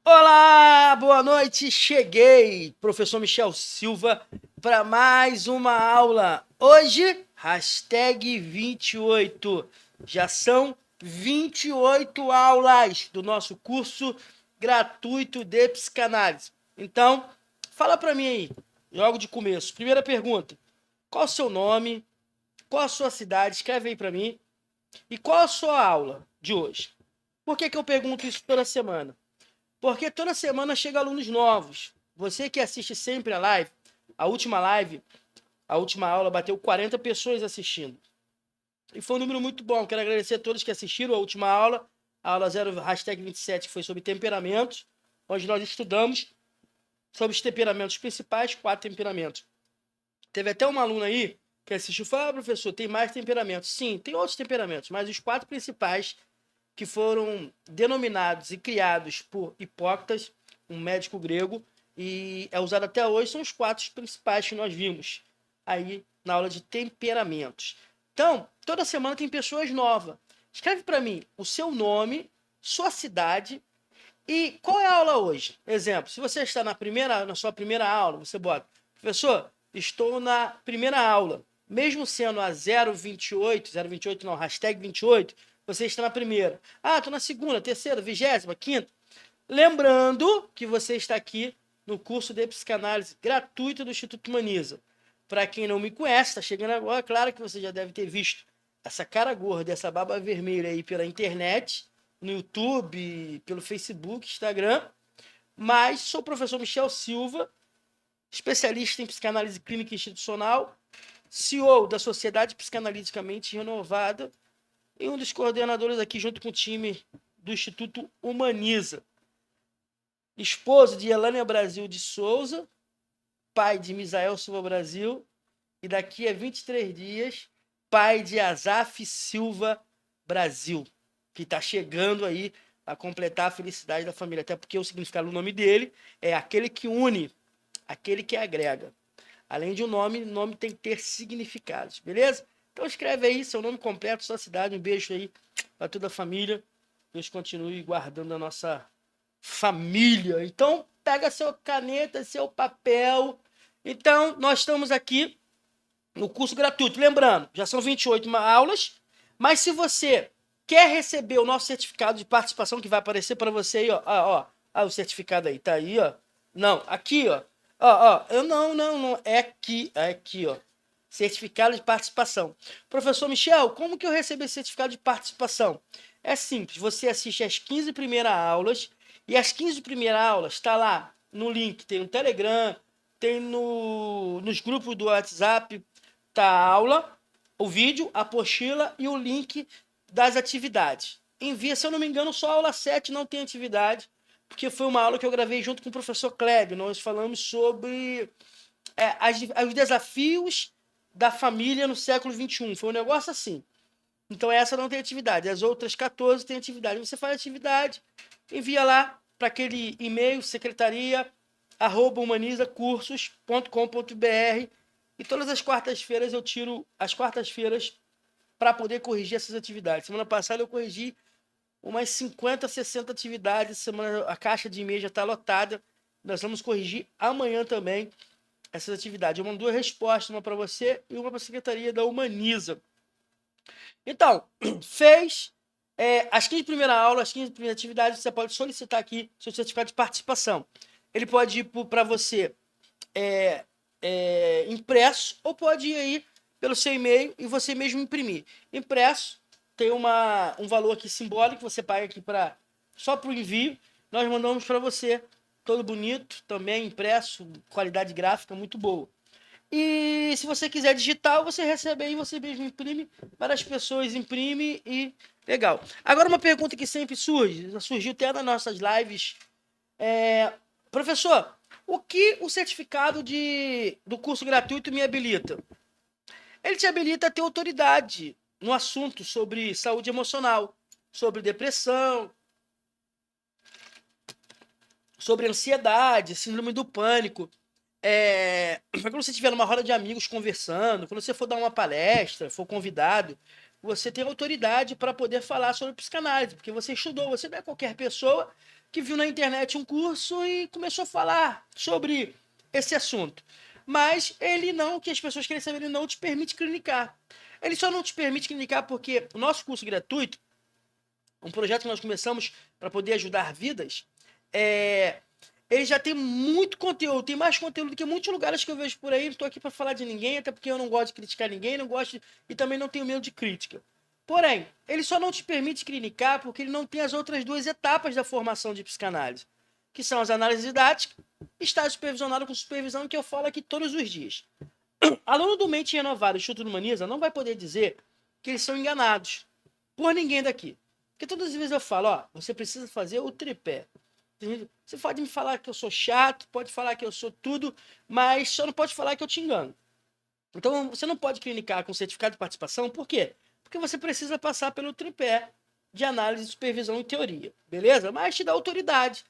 Olá, boa noite, cheguei, professor Michel Silva, para mais uma aula. Hoje, hashtag 28. Já são 28 aulas do nosso curso gratuito de psicanálise. Então, fala para mim aí, logo de começo. Primeira pergunta, qual o seu nome, qual a sua cidade, escreve aí para mim, e qual a sua aula de hoje? Por que eu pergunto isso toda semana? Porque toda semana chega alunos novos. Você que assiste sempre a live, a última aula bateu 40 pessoas assistindo. E foi um número muito bom. Quero agradecer a todos que assistiram a última aula, a aula 0, hashtag 27, que foi sobre temperamentos, onde nós estudamos sobre os temperamentos principais, 4 temperamentos. Teve até uma aluna aí que assistiu e falou: professor, tem mais temperamentos. Sim, tem outros temperamentos, mas os 4 principais que foram denominados e criados por Hipócrates, um médico grego, e é usado até hoje, são os 4 principais que nós vimos aí na aula de temperamentos. Então, toda semana tem pessoas novas. Escreve para mim o seu nome, sua cidade e qual é a aula hoje. Exemplo, se você está na sua primeira aula, você bota: professor, estou na primeira aula. Mesmo sendo a 028, 028 não, hashtag 28, você está na primeira. Ah, estou na segunda, terceira, 20ª, quinta. Lembrando que você está aqui no curso de psicanálise gratuito do Instituto Humaniza. Para quem não me conhece, está chegando agora, claro que você já deve ter visto essa cara gorda, essa barba vermelha aí pela internet, no YouTube, pelo Facebook, Instagram. Mas sou o professor Michel Silva, especialista em psicanálise clínica institucional, CEO da Sociedade Psicanaliticamente Renovada e um dos coordenadores aqui junto com o time do Instituto Humaniza. Esposo de Elânia Brasil de Souza, pai de Misael Silva Brasil, e daqui a 23 dias, pai de Azaf Silva Brasil, que está chegando aí a completar a felicidade da família, até porque o significado do nome dele é aquele que une, aquele que agrega. Além de um nome, o nome tem que ter significados, beleza? Então escreve aí seu nome completo, sua cidade, um beijo aí para toda a família. Deus continue guardando a nossa família. Então pega sua caneta, seu papel. Então nós estamos aqui no curso gratuito. Lembrando, já são 28 aulas, mas se você quer receber o nosso certificado de participação que vai aparecer para você aí, ó, o certificado aí, tá aí, ó. Não, aqui, ó. Eu não, é aqui, ó. Certificado de participação. Professor Michel, como que eu recebo esse certificado de participação? É simples, você assiste as 15 primeiras aulas e as 15 primeiras aulas está lá no link, tem no Telegram, tem nos grupos do WhatsApp, tá a aula, o vídeo, a apostila e o link das atividades. Envia, se eu não me engano, só a aula 7 não tem atividade, porque foi uma aula que eu gravei junto com o professor Kleber. Nós falamos sobre os desafios da família no século XXI. Foi um negócio assim. Então essa não tem atividade. As outras 14 têm atividade. Você faz atividade, envia lá para aquele e-mail secretaria@humanizacursos.com.br e todas as quartas-feiras eu tiro as quartas-feiras para poder corrigir essas atividades. Semana passada eu corrigi umas 50, 60 atividades. Semana a caixa de e-mail já está lotada. Nós vamos corrigir amanhã também essas atividades. Eu mando 2 respostas, uma para você e uma para a secretaria da Humaniza. Então, fez as 15 primeiras aulas, as 15 primeiras atividades, você pode solicitar aqui seu certificado de participação. Ele pode ir para você impresso ou pode ir aí pelo seu e-mail e você mesmo imprimir. Impresso tem um valor aqui simbólico que você paga aqui só para o envio. Nós mandamos para você todo bonito, também impresso, qualidade gráfica muito boa. E se você quiser digital, você recebe aí, você mesmo imprime, várias pessoas imprimem e legal. Agora uma pergunta que sempre surge, já surgiu até nas nossas lives. Professor, o que o certificado do curso gratuito me habilita? Ele te habilita a ter autoridade no assunto sobre saúde emocional, sobre depressão, sobre ansiedade, síndrome do pânico. Quando você estiver numa roda de amigos conversando, quando você for dar uma palestra, for convidado, você tem autoridade para poder falar sobre psicanálise, porque você estudou, você não é qualquer pessoa que viu na internet um curso e começou a falar sobre esse assunto. Mas ele não, o que as pessoas querem saber, ele não te permite clinicar. Ele só não te permite clinicar porque o nosso curso gratuito, um projeto que nós começamos para poder ajudar vidas, ele já tem muito conteúdo, tem mais conteúdo do que muitos lugares que eu vejo por aí. Não estou aqui para falar de ninguém, até porque eu não gosto de criticar ninguém, não gosto e também não tenho medo de crítica. Porém, ele só não te permite clinicar porque ele não tem as outras duas etapas da formação de psicanálise, que são as análises didáticas e estágio supervisionado com supervisão, que eu falo aqui todos os dias. Aluno do Mente Renovada, Instituto Humaniza, não vai poder dizer que eles são enganados por ninguém daqui. Porque todas as vezes eu falo, ó, você precisa fazer o tripé. Você pode me falar que eu sou chato, pode falar que eu sou tudo, mas só não pode falar que eu te engano. Então, você não pode clinicar com certificado de participação, por quê? Porque você precisa passar pelo tripé de análise, supervisão e teoria, beleza? Mas te dá autoridade.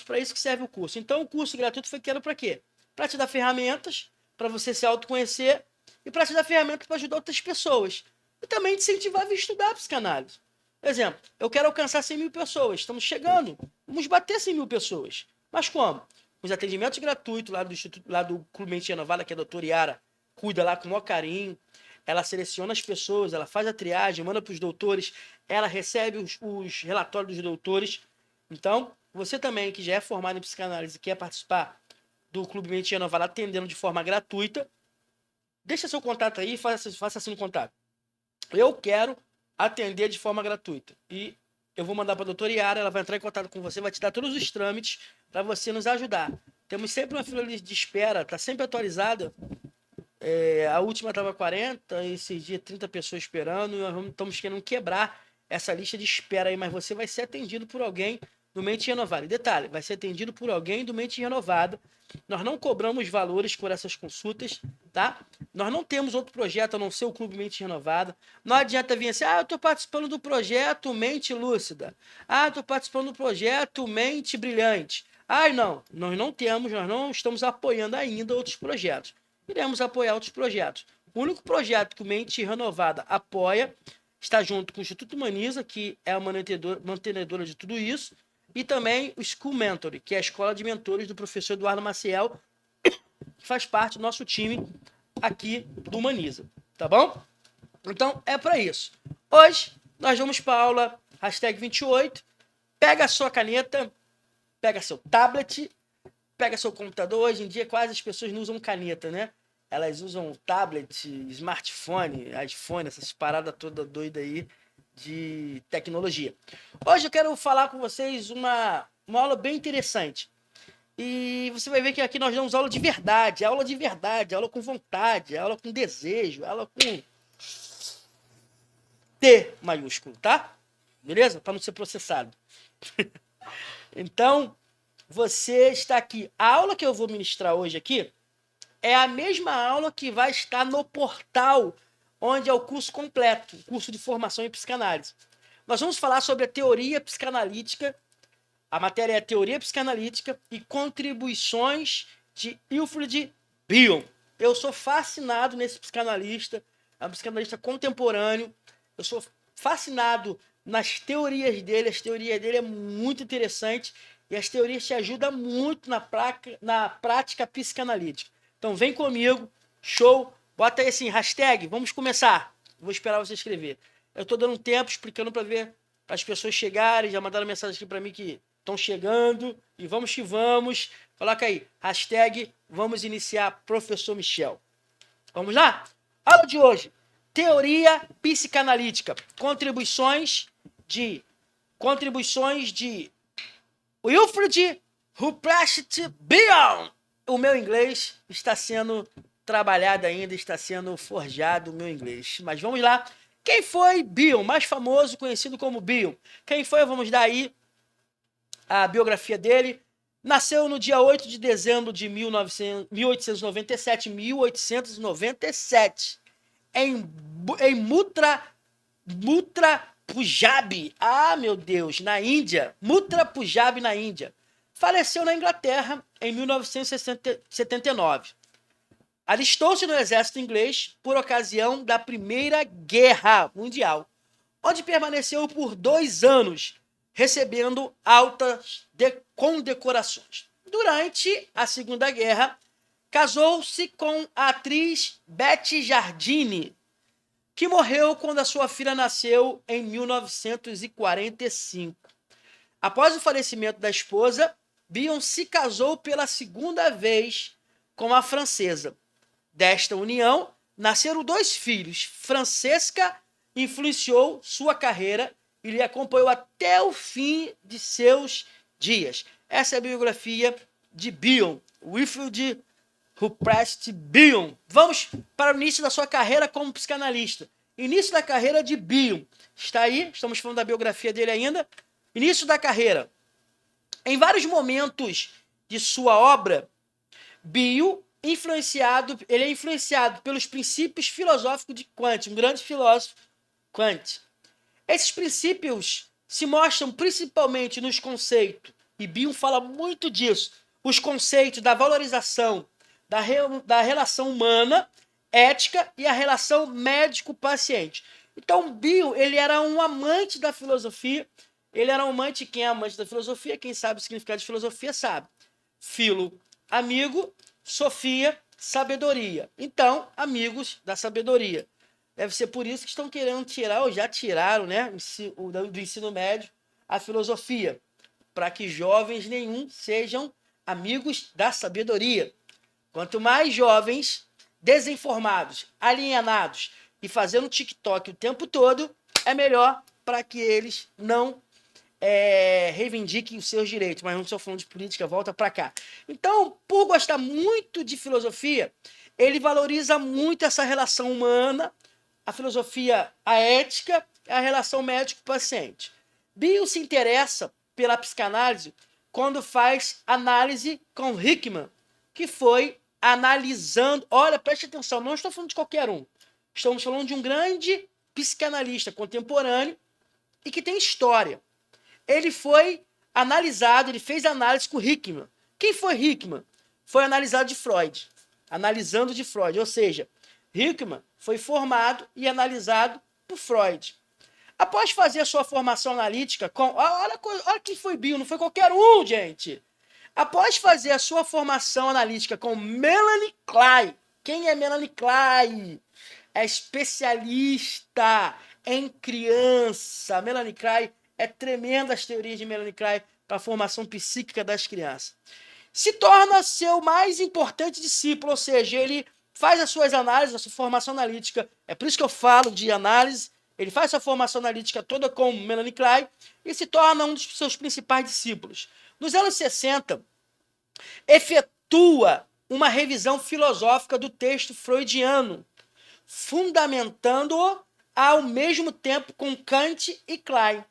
Para isso que serve o curso. Então, o curso gratuito foi criado para quê? Para te dar ferramentas, para você se autoconhecer e para te dar ferramentas para ajudar outras pessoas. E também te incentivar a vir estudar psicanálise. Por exemplo, eu quero alcançar 100 mil pessoas. Estamos chegando. Vamos bater 100 mil pessoas. Mas como? Com os atendimentos gratuitos lá do Instituto, lá do Clube Mente Renovada, que a doutora Yara cuida lá com o maior carinho. Ela seleciona as pessoas, ela faz a triagem, manda para os doutores, ela recebe os relatórios dos doutores. Então, você também que já é formado em psicanálise e quer participar do Clube Mente Renovada atendendo de forma gratuita, deixa seu contato aí e faça assim no contato. Eu quero atender de forma gratuita. E eu vou mandar para a doutora Yara, ela vai entrar em contato com você, vai te dar todos os trâmites para você nos ajudar. Temos sempre uma fila de espera, está sempre atualizada. A última estava 40, esses dias 30 pessoas esperando, e nós estamos querendo quebrar essa lista de espera aí, mas você vai ser atendido por alguém do Mente Renovada. E detalhe, vai ser atendido por alguém do Mente Renovada. Nós não cobramos valores por essas consultas, tá? Nós não temos outro projeto a não ser o Clube Mente Renovada. Não adianta vir assim, eu estou participando do projeto Mente Lúcida. Estou participando do projeto Mente Brilhante. Não, nós não estamos apoiando ainda outros projetos. Iremos apoiar outros projetos. O único projeto que o Mente Renovada apoia está junto com o Instituto Humaniza, que é a mantenedora de tudo isso, e também o School Mentor, que é a escola de mentores do professor Eduardo Maciel, que faz parte do nosso time aqui do Humaniza, tá bom? Então, é para isso. Hoje, nós vamos para a aula #28. Pega a sua caneta, pega seu tablet, pega seu computador. Hoje em dia, quase as pessoas não usam caneta, né? Elas usam tablet, smartphone, iPhone, essas paradas toda doida aí de tecnologia. Hoje eu quero falar com vocês uma aula bem interessante. E você vai ver que aqui nós damos aula de verdade, aula com vontade, aula com desejo, aula com T maiúsculo, tá? Beleza? Para não ser processado. Então, você está aqui. A aula que eu vou ministrar hoje aqui é a mesma aula que vai estar no portal, onde é o curso completo, o curso de formação em psicanálise. Nós vamos falar sobre a teoria psicanalítica. A matéria é teoria psicanalítica e contribuições de Wilfred Bion. Eu sou fascinado nesse psicanalista, é um psicanalista contemporâneo. Eu sou fascinado nas teorias dele. As teorias dele é muito interessante e as teorias te ajudam muito na prática psicanalítica. Então vem comigo, show, bota aí assim, hashtag, vamos começar. Vou esperar você escrever. Eu tô dando um tempo explicando para ver as pessoas chegarem, já mandaram mensagem aqui para mim que estão chegando, e vamos que vamos. Coloca aí, hashtag, vamos iniciar, professor Michel. Vamos lá? Aula de hoje, teoria psicanalítica, contribuições de Wilfred Ruprecht Bion. O meu inglês está sendo trabalhado ainda, está sendo forjado o meu inglês. Mas vamos lá. Quem foi Bion, mais famoso, conhecido como Bion? Quem foi? Vamos dar aí a biografia dele. Nasceu no dia 8 de dezembro de 1897, em Muttra Punjab. Meu Deus, na Índia. Muttra Punjab, na Índia. Faleceu na Inglaterra em 1979. Alistou-se no exército inglês por ocasião da Primeira Guerra Mundial, onde permaneceu por 2 anos, recebendo altas condecorações. Durante a Segunda Guerra, casou-se com a atriz Betty Jardine, que morreu quando a sua filha nasceu em 1945. Após o falecimento da esposa, Bion se casou pela segunda vez com a francesa. Desta união, nasceram 2 filhos. Francesca influenciou sua carreira e lhe acompanhou até o fim de seus dias. Essa é a biografia de Bion, Wilfrid Ruprecht Bion. Vamos para o início da sua carreira como psicanalista. Início da carreira de Bion. Está aí, estamos falando da biografia dele ainda. Início da carreira. Em vários momentos de sua obra, Bion ele é influenciado pelos princípios filosóficos de Kant, um grande filósofo, Kant. Esses princípios se mostram principalmente nos conceitos, e Bion fala muito disso, os conceitos da valorização, da relação humana, ética e a relação médico-paciente. Então, Bion, ele era um amante da filosofia, ele era um amante, quem é amante da filosofia, quem sabe o significado de filosofia, sabe. Filo, amigo, Sofia, sabedoria. Então, amigos da sabedoria. Deve ser por isso que estão querendo tirar, ou já tiraram, né, do ensino médio, a filosofia, para que jovens nenhum sejam amigos da sabedoria. Quanto mais jovens, desinformados, alienados e fazendo TikTok o tempo todo, é melhor para que eles não reivindiquem os seus direitos. Mas não estou falando de política, volta para cá. Então, por gostar muito de filosofia, ele valoriza muito essa relação humana, a filosofia, a ética, a relação médico-paciente. Bion se interessa pela psicanálise quando faz análise com Hickman, que foi analisando... Olha, preste atenção, não estou falando de qualquer um. Estamos falando de um grande psicanalista contemporâneo e que tem história. Ele foi analisado, ele fez análise com Hickman. Quem foi Hickman? Foi analisado de Freud. Analisando de Freud, ou seja, Hickman foi formado e analisado por Freud. Após fazer a sua formação analítica com... Olha quem foi Bion, não foi qualquer um, gente. Após fazer a sua formação analítica com Melanie Klein. Quem é Melanie Klein? É especialista em criança. Melanie Klein é tremenda as teorias de Melanie Klein para a formação psíquica das crianças. Se torna seu mais importante discípulo, ou seja, ele faz as suas análises, a sua formação analítica. É por isso que eu falo de análise. Ele faz sua formação analítica toda com Melanie Klein e se torna um dos seus principais discípulos. Nos anos 60, efetua uma revisão filosófica do texto freudiano, fundamentando-o ao mesmo tempo com Kant e Klein.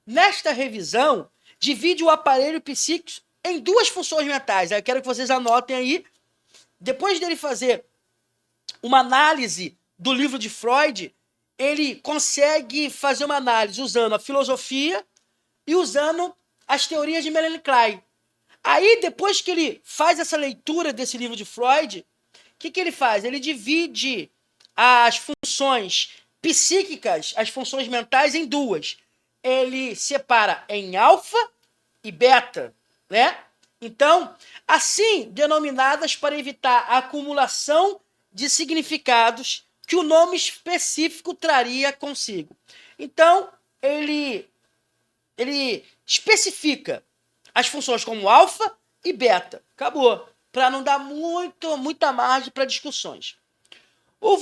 Nesta revisão, divide o aparelho psíquico em 2 funções mentais. Eu quero que vocês anotem aí. Depois dele fazer uma análise do livro de Freud, ele consegue fazer uma análise usando a filosofia e usando as teorias de Melanie Klein. Aí, depois que ele faz essa leitura desse livro de Freud, o que ele faz? Ele divide as funções psíquicas, as funções mentais, em 2. Ele separa em alfa e beta, né? Então, assim denominadas para evitar a acumulação de significados que o nome específico traria consigo. Então, ele especifica as funções como alfa e beta. Acabou. Para não dar muita margem para discussões. O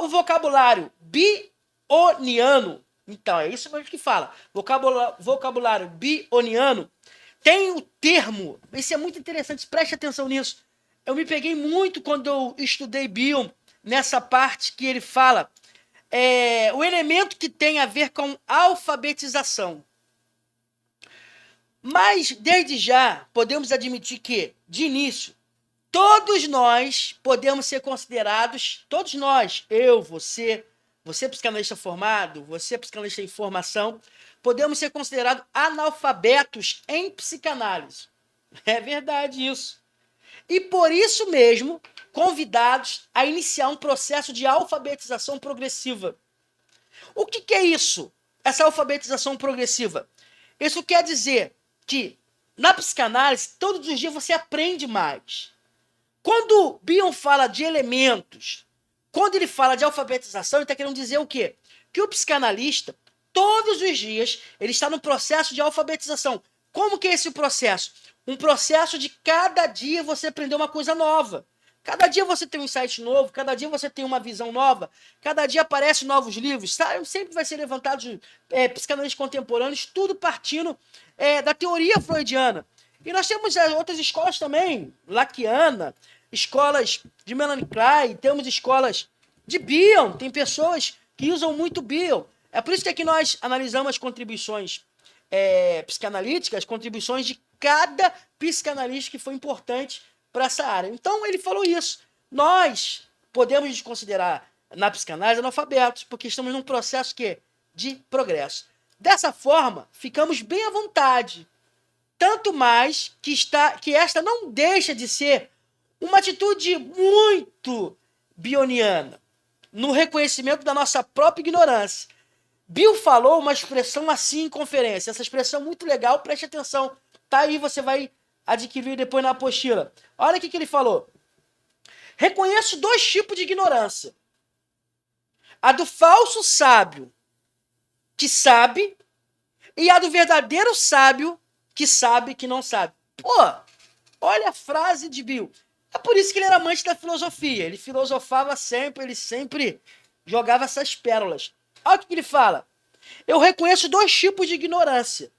vocabulário bioniano, então, é isso mesmo que fala. Vocabulário bioniano tem o termo, isso é muito interessante, preste atenção nisso. Eu me peguei muito quando eu estudei Bion, nessa parte que ele fala, o elemento que tem a ver com alfabetização. Mas, desde já, podemos admitir que, de início, todos nós podemos ser considerados, todos nós, eu, você psicanalista formado, você psicanalista em formação, podemos ser considerados analfabetos em psicanálise. É verdade isso. E por isso mesmo, convidados a iniciar um processo de alfabetização progressiva. O que é isso? essa alfabetização progressiva? Isso quer dizer que na psicanálise, todos os dias você aprende mais. Quando Bion fala de elementos, quando ele fala de alfabetização, ele está querendo dizer o quê? Que o psicanalista, todos os dias, ele está no processo de alfabetização. Como que é esse processo? Um processo de cada dia você aprender uma coisa nova. Cada dia você tem um insight novo, cada dia você tem uma visão nova, cada dia aparecem novos livros, sabe? Sempre vai ser levantado psicanalistas contemporâneos, tudo partindo da teoria freudiana. E nós temos outras escolas também, Laciana, escolas de Melanie Klein, temos escolas de Bion, tem pessoas que usam muito Bion. É por isso que aqui nós analisamos as contribuições psicanalíticas, as contribuições de cada psicanalista que foi importante para essa área. Então ele falou isso. Nós podemos nos considerar na psicanálise analfabetos, porque estamos num processo de progresso. Dessa forma, ficamos bem à vontade. Tanto mais que esta não deixa de ser uma atitude muito bioniana, no reconhecimento da nossa própria ignorância. Bill falou uma expressão assim em conferência. Essa expressão muito legal, preste atenção. Tá aí, você vai adquirir depois na apostila. Olha o que ele falou. Reconheço 2 tipos de ignorância. A do falso sábio, que sabe, e a do verdadeiro sábio, que sabe que não sabe. Pô, olha a frase de Bill. É por isso que ele era amante da filosofia. Ele filosofava sempre, ele sempre jogava essas pérolas. Olha o que ele fala. Eu reconheço 2 tipos de ignorância.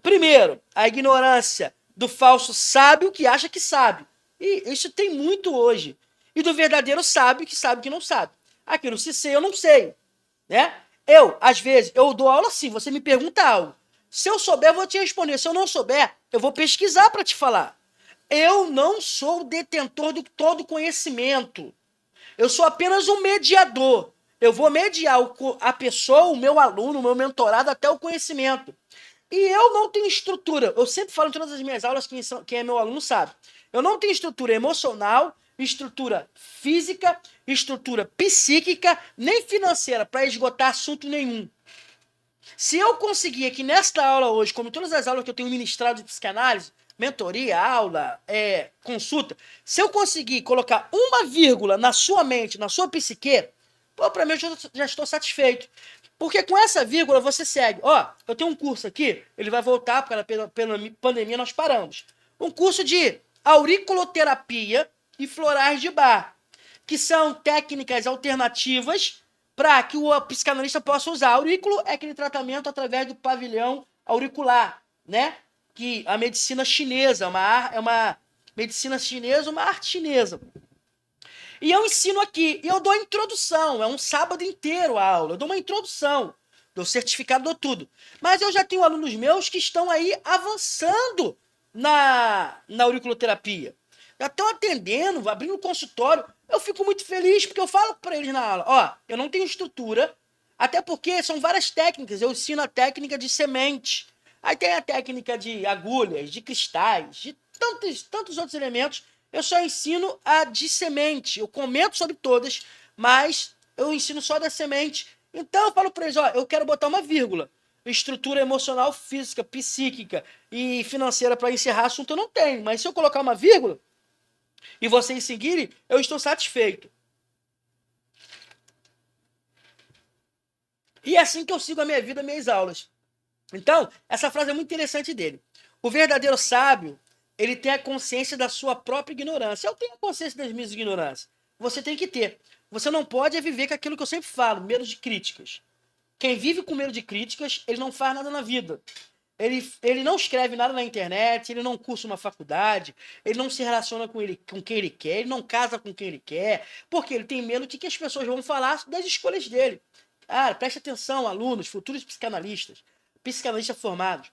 Primeiro, a ignorância do falso sábio que acha que sabe. E isso tem muito hoje. E do verdadeiro sábio que não sabe. Aquilo se sei, eu não sei. Né? Às vezes, eu dou aula assim, você me pergunta algo. Se eu souber, eu vou te responder. Se eu não souber, eu vou pesquisar para te falar. Eu não sou o detentor de todo conhecimento. Eu sou apenas um mediador. Eu vou mediar a pessoa, o meu aluno, o meu mentorado até o conhecimento. E eu não tenho estrutura. Eu sempre falo em todas as minhas aulas, quem é meu aluno sabe. Eu não tenho estrutura emocional, estrutura física, estrutura psíquica, nem financeira para esgotar assunto nenhum. Se eu conseguir aqui nesta aula hoje, como todas as aulas que eu tenho ministrado de psicanálise, mentoria, aula, consulta, se eu conseguir colocar uma vírgula na sua mente, na sua psique, para mim eu já estou satisfeito. Porque com essa vírgula você segue. Eu tenho um curso aqui, ele vai voltar, porque pela pandemia nós paramos. Um curso de auriculoterapia e florais de Bach, que são técnicas alternativas para que o psicanalista possa usar. Aurículo é aquele tratamento através do pavilhão auricular, né? Que a medicina chinesa, é uma medicina chinesa, uma arte chinesa. E eu ensino aqui, e eu dou a introdução, é um sábado inteiro a aula, eu dou uma introdução, dou certificado, dou tudo. Mas eu já tenho alunos meus que estão aí avançando na auriculoterapia. Já estão atendendo, abrindo consultório. Eu fico muito feliz, porque eu falo para eles na aula, eu não tenho estrutura, até porque são várias técnicas, eu ensino a técnica de semente, aí tem a técnica de agulhas, de cristais, de tantos outros elementos. Eu só ensino a de semente. Eu comento sobre todas, mas eu ensino só da semente. Então eu falo para eles, eu quero botar uma vírgula. Estrutura emocional, física, psíquica e financeira para encerrar assunto eu não tenho. Mas se eu colocar uma vírgula e vocês seguirem, eu estou satisfeito. E é assim que eu sigo a minha vida, minhas aulas. Então, essa frase é muito interessante dele. O verdadeiro sábio, ele tem a consciência da sua própria ignorância. Eu tenho a consciência das minhas ignorâncias. Você tem que ter. Você não pode viver com aquilo que eu sempre falo, medo de críticas. Quem vive com medo de críticas, ele não faz nada na vida. Ele não escreve nada na internet, ele não cursa uma faculdade, ele não se relaciona com quem ele quer, ele não casa com quem ele quer, porque ele tem medo de que as pessoas vão falar das escolhas dele. Preste atenção, alunos, futuros psicanalistas formados.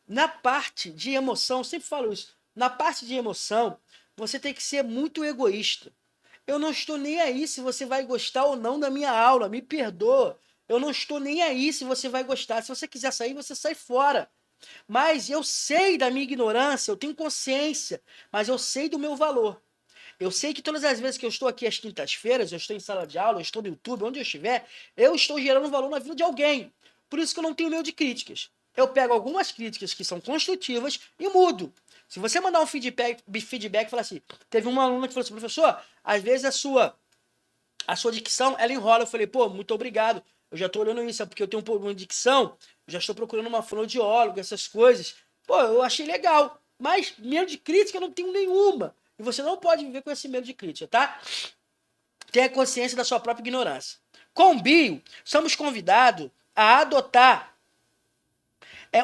Na parte de emoção, sempre falo isso, na parte de emoção, você tem que ser muito egoísta. Eu não estou nem aí se você vai gostar ou não da minha aula, me perdoa. Eu não estou nem aí se você vai gostar. Se você quiser sair, você sai fora. Mas eu sei da minha ignorância, eu tenho consciência, mas eu sei do meu valor. Eu sei que todas as vezes que eu estou aqui às quintas-feiras, eu estou em sala de aula, eu estou no YouTube, onde eu estiver, eu estou gerando valor na vida de alguém. Por isso que eu não tenho medo de críticas. Eu pego algumas críticas que são construtivas e mudo. Se você mandar um feedback e falar assim, teve uma aluna que falou assim, professor, às vezes a sua dicção, ela enrola. Eu falei, pô, muito obrigado. Eu já estou olhando isso, é porque eu tenho um problema de dicção, eu já estou procurando uma fonoaudióloga, essas coisas. Pô, eu achei legal. Mas medo de crítica eu não tenho nenhuma. E você não pode viver com esse medo de crítica, tá? Tenha consciência da sua própria ignorância. Com o bio, somos convidados a adotar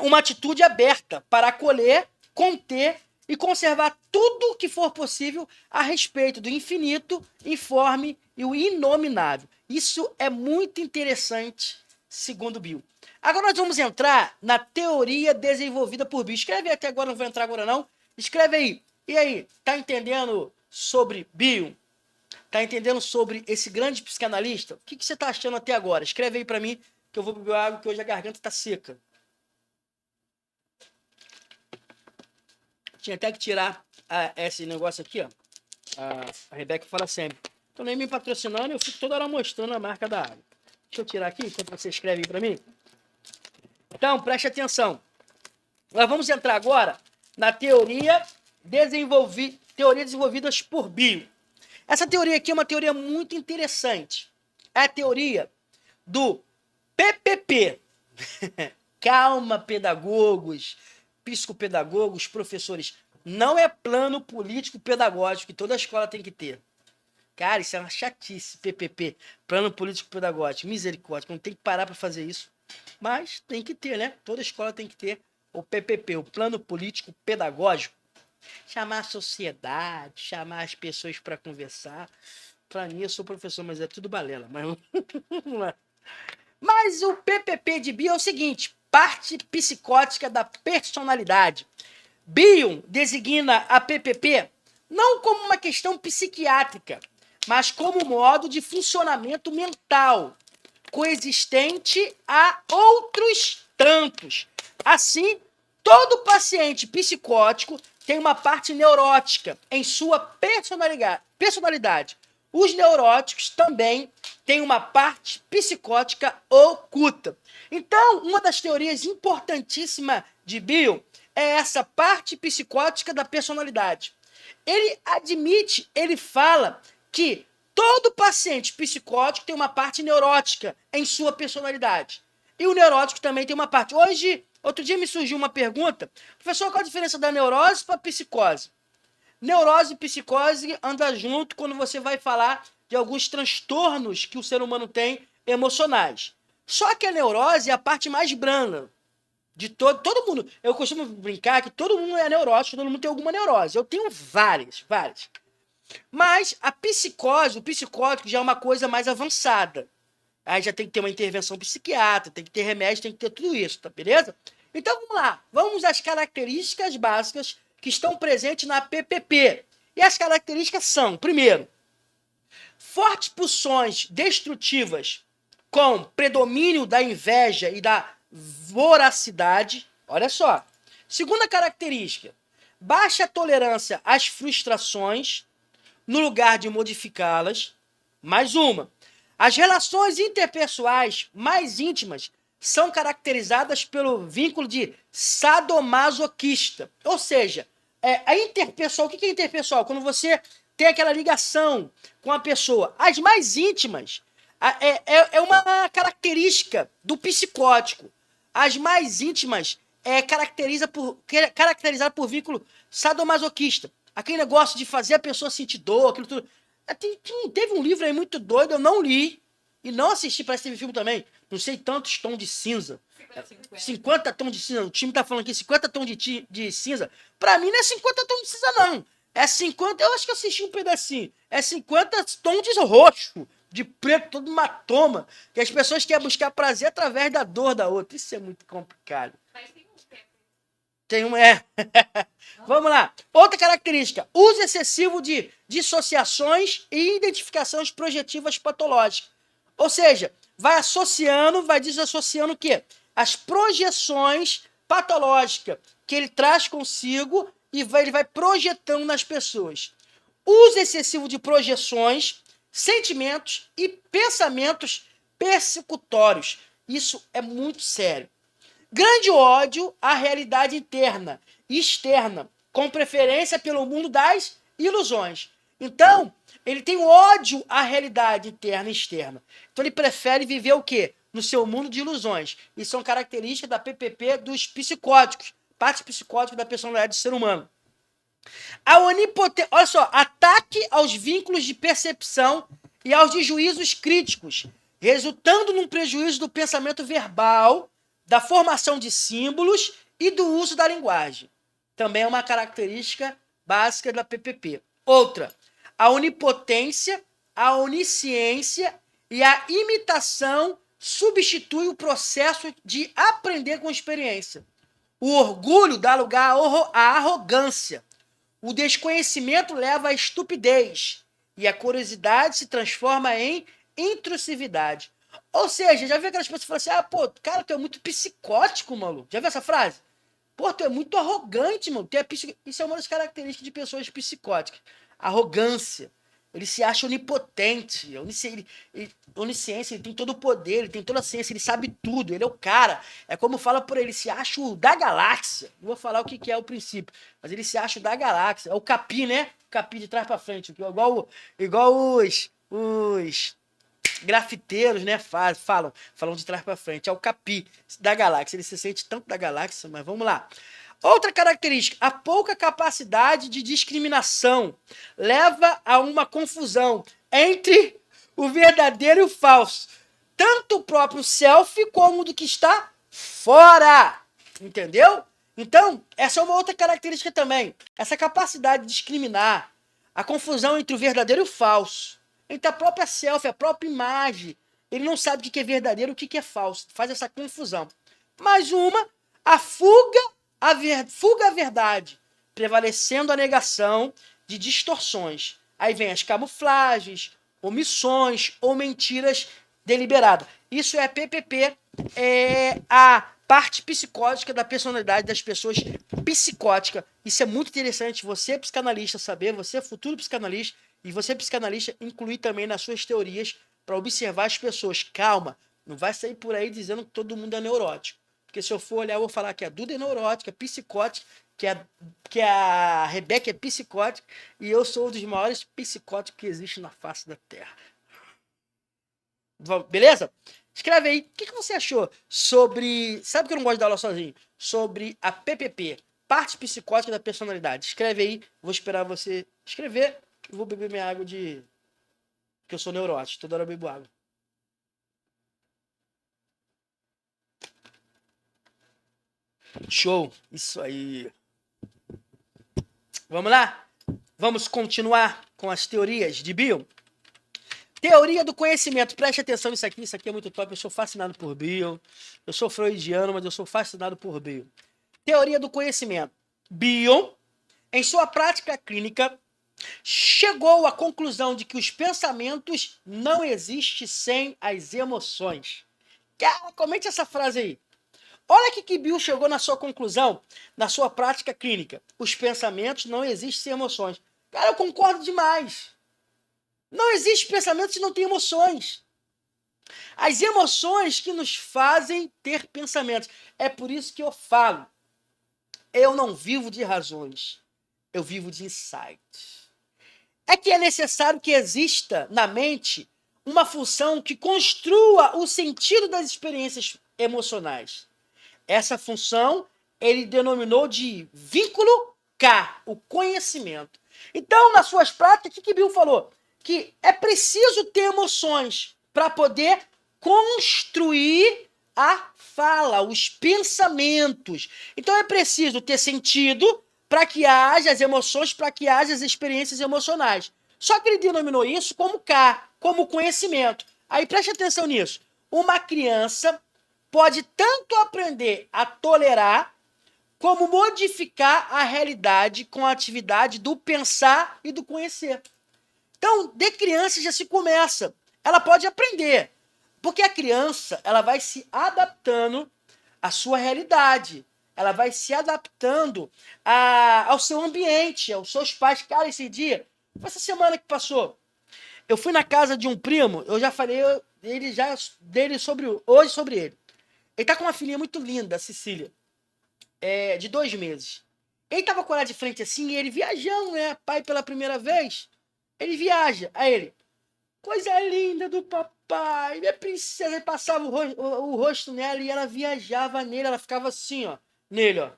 uma atitude aberta para acolher, conter e conservar tudo o que for possível a respeito do infinito, informe e o inominável. Isso é muito interessante, segundo Bill. Agora nós vamos entrar na teoria desenvolvida por Bill. Escreve aí, até agora, não vou entrar agora não. Escreve aí. E aí, tá entendendo sobre Bill? Tá entendendo sobre esse grande psicanalista? O que você tá achando até agora? Escreve aí para mim, que eu vou beber água, que hoje a garganta tá seca. Tinha até que tirar esse negócio aqui, ó. A Rebeca fala sempre. Tô nem me patrocinando, eu fico toda hora mostrando a marca da água. Deixa eu tirar aqui, enquanto você escreve aí pra mim. Então, preste atenção. Nós vamos entrar agora na teorias desenvolvidas por Bill. Essa teoria aqui é uma teoria muito interessante. É a teoria do PPP. Calma, pedagogos, psicopedagogos, professores. Não é plano político pedagógico que toda escola tem que ter. Cara, isso é uma chatice, PPP. Plano político pedagógico. Misericórdia, não tem que parar para fazer isso. Mas tem que ter, né? Toda escola tem que ter o PPP, o plano político pedagógico. Chamar a sociedade, chamar as pessoas para conversar. Para mim, eu sou professor, mas é tudo balela. Mas vamos lá. Mas o PPP de Bill é o seguinte: parte psicótica da personalidade. Bill designa a PPP não como uma questão psiquiátrica, mas como modo de funcionamento mental, coexistente a outros tantos. Assim, todo paciente psicótico tem uma parte neurótica em sua personalidade. Os neuróticos também têm uma parte psicótica oculta. Então, uma das teorias importantíssimas de Bill é essa parte psicótica da personalidade. Ele admite, ele fala que todo paciente psicótico tem uma parte neurótica em sua personalidade. E o neurótico também tem uma parte. Outro dia me surgiu uma pergunta. Professor, qual a diferença da neurose para a psicose? Neurose e psicose andam junto quando você vai falar de alguns transtornos que o ser humano tem emocionais. Só que a neurose é a parte mais branda de todo mundo. Eu costumo brincar que todo mundo é neurótico, todo mundo tem alguma neurose. Eu tenho várias. Mas a psicose, o psicótico já é uma coisa mais avançada. Aí já tem que ter uma intervenção psiquiátrica, tem que ter remédio, tem que ter tudo isso, tá beleza? Então vamos lá, vamos às características básicas que estão presentes na PPP. E as características são, primeiro, fortes pulsões destrutivas com predomínio da inveja e da voracidade. Olha só. Segunda característica, baixa tolerância às frustrações no lugar de modificá-las. Mais uma, as relações interpessoais mais íntimas são caracterizadas pelo vínculo de sadomasoquista. Ou seja, a interpessoal, o que é interpessoal? Quando você tem aquela ligação com a pessoa. As mais íntimas é uma característica do psicótico. As mais íntimas é caracterizada por vínculo sadomasoquista. Aquele negócio de fazer a pessoa sentir dor, aquilo tudo. Teve um livro aí muito doido, eu não li e não assisti, parece que teve filme também. Não sei tantos tons de cinza. 50 tons de cinza. O time tá falando aqui 50 tons de cinza. Pra mim não é 50 tons de cinza, não. É 50. Eu acho que eu assisti um pedacinho. É 50 tons de roxo, de preto, todo hematoma. Que as pessoas querem buscar prazer através da dor da outra. Isso é muito complicado. Mas tem um. Vamos lá. Outra característica: uso excessivo de dissociações e identificações projetivas patológicas. Ou seja, vai desassociando o quê? As projeções patológicas que ele traz consigo e ele vai projetando nas pessoas. Uso excessivo de projeções, sentimentos e pensamentos persecutórios. Isso é muito sério. Grande ódio à realidade interna e externa, com preferência pelo mundo das ilusões. Então, ele tem ódio à realidade interna e externa. Então, ele prefere viver o quê? No seu mundo de ilusões. Isso são características da PPP dos psicóticos, parte psicótica da personalidade do ser humano. A onipotência, olha só, ataque aos vínculos de percepção e aos de juízos críticos, resultando num prejuízo do pensamento verbal, da formação de símbolos e do uso da linguagem. Também é uma característica básica da PPP. Outra, a onipotência, a onisciência e a imitação substitui o processo de aprender com experiência. O orgulho dá lugar à arrogância. O desconhecimento leva à estupidez. E a curiosidade se transforma em intrusividade. Ou seja, já viu aquelas pessoas que falam assim, ah, pô, cara, tu é muito psicótico, maluco. Já viu essa frase? Pô, tu é muito arrogante, mano. Isso é uma das características de pessoas psicóticas. Arrogância. Ele se acha onipotente. Onisciência, ele tem todo o poder, ele tem toda a ciência, ele sabe tudo, ele é o cara. É como fala por ele se acha o da galáxia. Não vou falar o que é o princípio, mas ele se acha o da galáxia. É o Capi, né? O Capi de trás pra frente. Igual os grafiteiros, né? Falam de trás pra frente. É o Capi da galáxia. Ele se sente tanto da galáxia, mas vamos lá. Outra característica, a pouca capacidade de discriminação leva a uma confusão entre o verdadeiro e o falso. Tanto o próprio self como do que está fora. Entendeu? Então, essa é uma outra característica também. Essa capacidade de discriminar, a confusão entre o verdadeiro e o falso. Entre a própria self, a própria imagem. Ele não sabe o que é verdadeiro e o que é falso. Faz essa confusão. Mais uma, a fuga à verdade, prevalecendo a negação de distorções. Aí vem as camuflagens, omissões ou mentiras deliberadas. Isso é a PPP, é a parte psicótica da personalidade das pessoas psicóticas. Isso é muito interessante, você psicanalista saber, você futuro psicanalista, e você psicanalista incluir também nas suas teorias para observar as pessoas. Calma, não vai sair por aí dizendo que todo mundo é neurótico. Porque se eu for olhar, eu vou falar que a Duda é neurótica, é psicótica, que a Rebeca é psicótica, e eu sou um dos maiores psicóticos que existe na face da Terra. Beleza? Escreve aí, o que você achou sobre... Sabe que eu não gosto de dar aula sozinho? Sobre a PPP, parte psicótica da personalidade. Escreve aí, vou esperar você escrever, e vou beber minha água de... Porque eu sou neurótico, toda hora eu bebo água. Show, isso aí. Vamos lá? Vamos continuar com as teorias de Bill? Teoria do conhecimento. Preste atenção nisso aqui é muito top. Eu sou fascinado por Bill. Eu sou freudiano, mas eu sou fascinado por Bill. Teoria do conhecimento. Bill, em sua prática clínica, chegou à conclusão de que os pensamentos não existem sem as emoções. Cara, comente essa frase aí. Olha que Bill chegou na sua conclusão, na sua prática clínica. Os pensamentos não existem sem emoções. Cara, eu concordo demais. Não existe pensamento se não tem emoções. As emoções que nos fazem ter pensamentos. É por isso que eu falo. Eu não vivo de razões. Eu vivo de insights. É que é necessário que exista na mente uma função que construa o sentido das experiências emocionais. Essa função ele denominou de vínculo K, o conhecimento. Então, nas suas práticas, o que Bill falou? Que é preciso ter emoções para poder construir a fala, os pensamentos. Então, é preciso ter sentido para que haja as emoções, para que haja as experiências emocionais. Só que ele denominou isso como K, como conhecimento. Aí preste atenção nisso. Uma criança pode tanto aprender a tolerar, como modificar a realidade com a atividade do pensar e do conhecer. Então, de criança já se começa. Ela pode aprender, porque a criança ela vai se adaptando à sua realidade. Ela vai se adaptando ao seu ambiente, aos seus pais. Cara, esse dia, essa semana que passou, eu fui na casa de um primo, eu já falei dele sobre ele. Ele tá com uma filhinha muito linda, a Cecília, de 2 meses. Ele tava com ela de frente assim, e ele viajando, né? Pai pela primeira vez. Ele viaja. Aí ele, coisa linda do papai, minha princesa. Ele passava o rosto nela e ela viajava nele. Ela ficava assim, ó, nele, ó,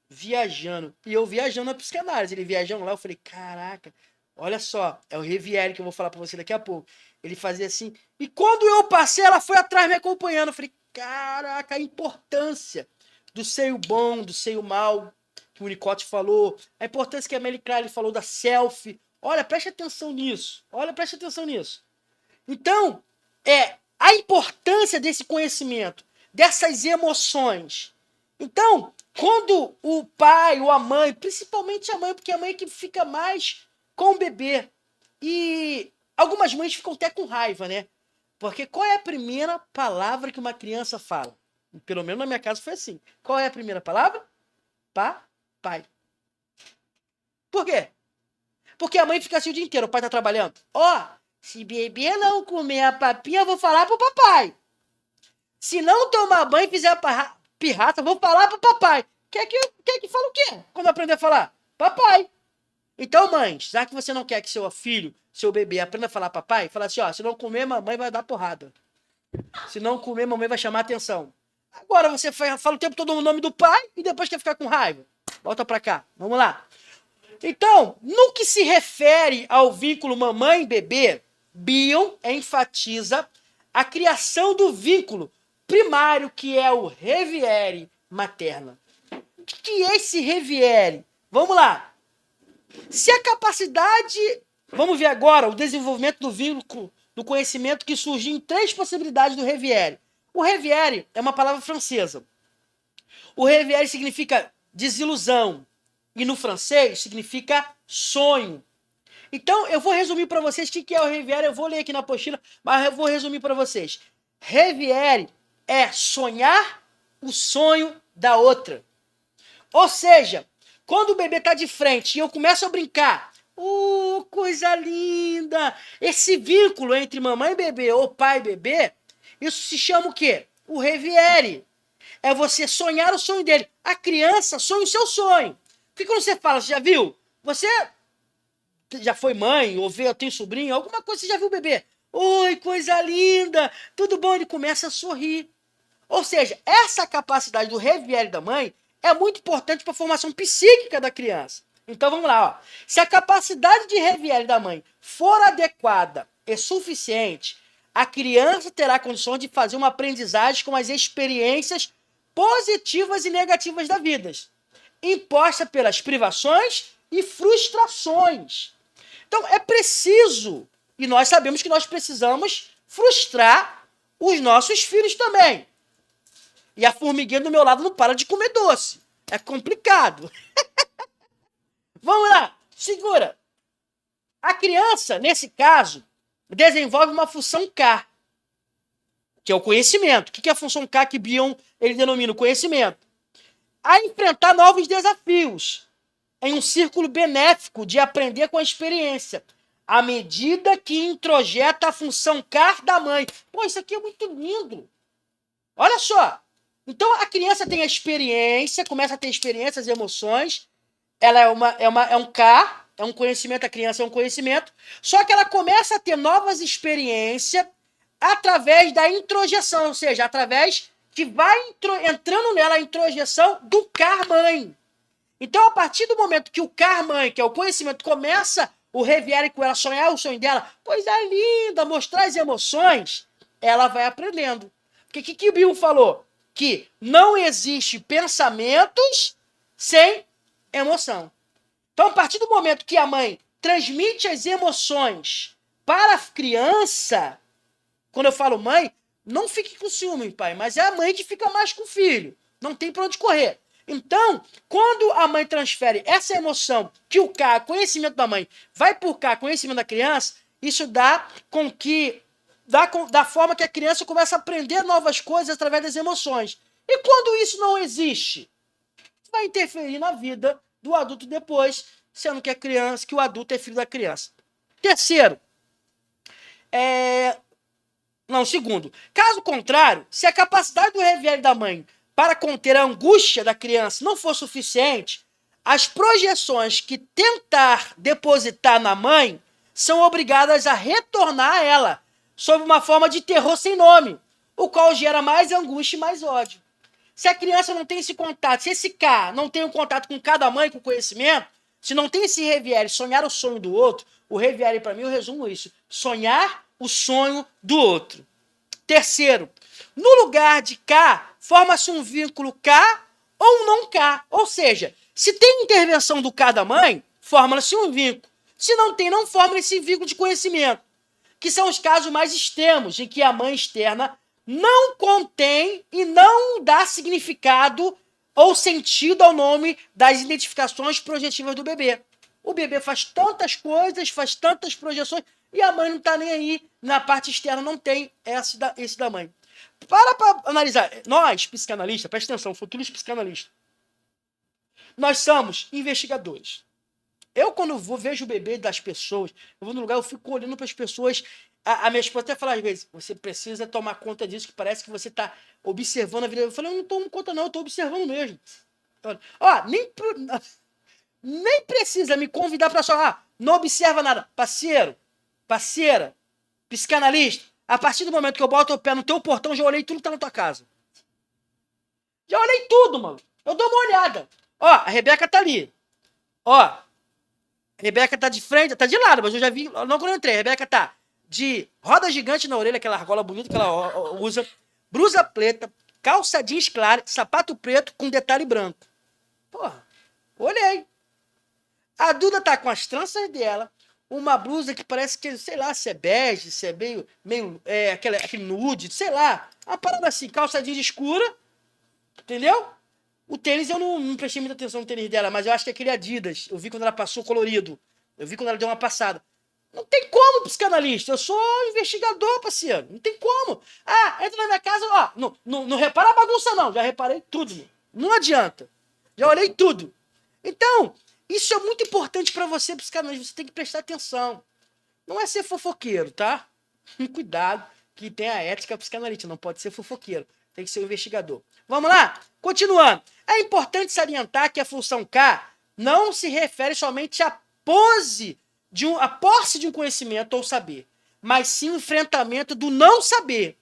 viajando. E eu viajando na psicanálise. Ele viajando lá, eu falei, caraca, olha só, é o Rivière que eu vou falar pra você daqui a pouco. Ele fazia assim. E quando eu passei, ela foi atrás me acompanhando. Eu falei, caraca, a importância do seio bom, do seio mal, que o Winnicott falou. A importância que a Melly Klein falou da selfie. Olha, preste atenção nisso. Olha, preste atenção nisso. Então, a importância desse conhecimento, dessas emoções. Então, quando o pai ou a mãe, principalmente a mãe, porque a mãe é que fica mais com o bebê. E algumas mães ficam até com raiva, né? Porque qual é a primeira palavra que uma criança fala? Pelo menos na minha casa foi assim. Qual é a primeira palavra? Papai. Por quê? Porque a mãe fica assim o dia inteiro, o pai tá trabalhando. Ó, se bebê não comer a papinha, eu vou falar pro papai. Se não tomar banho e fizer a pirraça, eu vou falar pro papai. Quer que fala o quê? Quando aprender a falar? Papai. Então, mãe, já que você não quer que seu filho, seu bebê, aprenda a falar papai, fala assim, ó, se não comer, mamãe vai dar porrada. Se não comer, mamãe vai chamar atenção. Agora você fala o tempo todo o nome do pai e depois quer ficar com raiva. Volta pra cá. Vamos lá. Então, no que se refere ao vínculo mamãe-bebê, Bion enfatiza a criação do vínculo primário, que é o reviere materno. O que é esse reviere? Vamos lá. Se a capacidade... Vamos ver agora o desenvolvimento do vínculo do conhecimento que surgiu em 3 possibilidades do reviere. O reviere é uma palavra francesa. O reviere significa desilusão. E no francês significa sonho. Então, eu vou resumir para vocês o que é o reviere. Eu vou ler aqui na apostila, mas eu vou resumir para vocês. Reviere é sonhar o sonho da outra. Ou seja, quando o bebê está de frente e eu começo a brincar, coisa linda! Esse vínculo entre mamãe e bebê ou pai e bebê, isso se chama o quê? O reviere. É você sonhar o sonho dele. A criança sonha o seu sonho. Porque quando você fala, você já viu? Você já foi mãe, ou vê, eu tenho sobrinho, alguma coisa, você já viu o bebê? Oi, coisa linda, tudo bom? Ele começa a sorrir. Ou seja, essa capacidade do reviere da mãe é muito importante para a formação psíquica da criança. Então vamos lá, ó. Se a capacidade de reviere da mãe for adequada e suficiente, a criança terá condições de fazer uma aprendizagem com as experiências positivas e negativas da vida, imposta pelas privações e frustrações. Então é preciso, e nós sabemos que nós precisamos frustrar os nossos filhos também. E a formiguinha do meu lado não para de comer doce. É complicado. Vamos lá, segura. A criança, nesse caso, desenvolve uma função K, que é o conhecimento. O que é a função K que Bion ele denomina o conhecimento? A enfrentar novos desafios em um círculo benéfico de aprender com a experiência, à medida que introjeta a função K da mãe. Pô, isso aqui é muito lindo. Olha só. Então a criança tem a experiência, começa a ter experiências, emoções. Ela é um K, é um conhecimento, a criança é um conhecimento. Só que ela começa a ter novas experiências através da introjeção, ou seja, através que vai entrando nela a introjeção do K-mãe. Então, a partir do momento que o K-mãe, que é o conhecimento, começa o reviere com ela, sonhar o sonho dela, coisa linda, mostrar as emoções, ela vai aprendendo. Porque o que o Bill falou? Que não existe pensamentos sem emoção. Então, a partir do momento que a mãe transmite as emoções para a criança, quando eu falo mãe, não fique com ciúme, pai, mas é a mãe que fica mais com o filho. Não tem para onde correr. Então, quando a mãe transfere essa emoção, que o K, conhecimento da mãe, vai por K, conhecimento da criança, isso dá com que da forma que a criança começa a aprender novas coisas através das emoções. E quando isso não existe, vai interferir na vida do adulto depois, sendo que a criança, que o adulto é filho da criança. Terceiro, Não, segundo. Caso contrário, se a capacidade do reviério da mãe para conter a angústia da criança não for suficiente, as projeções que tentar depositar na mãe são obrigadas a retornar a ela, sob uma forma de terror sem nome, o qual gera mais angústia e mais ódio. Se a criança não tem esse contato, se esse K não tem um contato com cada mãe, com conhecimento, se não tem esse reviério, sonhar o sonho do outro, o reviério, para mim, eu resumo isso: sonhar o sonho do outro. Terceiro, no lugar de K, forma-se um vínculo K ou um não K. Ou seja, se tem intervenção do K da mãe, forma-se um vínculo. Se não tem, não forma esse vínculo de conhecimento, que são os casos mais extremos, em que a mãe externa não contém e não dá significado ou sentido ao nome das identificações projetivas do bebê. O bebê faz tantas coisas, faz tantas projeções, e a mãe não está nem aí. Na parte externa não tem esse da mãe. Para analisar. Nós, psicanalistas, presta atenção, futuros psicanalistas, nós somos investigadores. Eu, quando vejo o bebê das pessoas, eu vou no lugar, eu fico olhando para as pessoas. A minha esposa até fala às vezes: você precisa tomar conta disso, que parece que você está observando a vida. Eu falei: eu não tomo conta não, eu estou observando mesmo. Ó, nem precisa me convidar para só, não observa nada. Parceiro, parceira, psicanalista, a partir do momento que eu boto o pé no teu portão, já olhei tudo que tá na tua casa. Já olhei tudo, mano. Eu dou uma olhada. Ó, a Rebeca tá ali. Ó, a Rebeca tá de frente, tá de lado, mas eu já vi, não quando eu entrei. A Rebeca tá de roda gigante na orelha, aquela argola bonita que ela usa, blusa preta, calça jeans clara, sapato preto com detalhe branco. Porra, olhei. A Duda tá com as tranças dela, uma blusa que parece que, sei lá, se é bege, se é meio aquele nude, sei lá. Uma parada assim, calça jeans escura, entendeu? O tênis eu não prestei muita atenção no tênis dela, mas eu acho que é aquele Adidas. Eu vi quando ela passou colorido. Eu vi quando ela deu uma passada. Não tem como, psicanalista. Eu sou investigador, parceiro. Não tem como. Entra na minha casa, ó. Não repara a bagunça, não. Já reparei tudo, meu. Não adianta. Já olhei tudo. Então, isso é muito importante pra você, psicanalista. Você tem que prestar atenção. Não é ser fofoqueiro, tá? Cuidado, que tem a ética psicanalítica. Não pode ser fofoqueiro. Tem que ser um investigador. Vamos lá? Continuando. É importante salientar que a função K não se refere somente à posse de um conhecimento ou saber, mas sim o enfrentamento do não saber.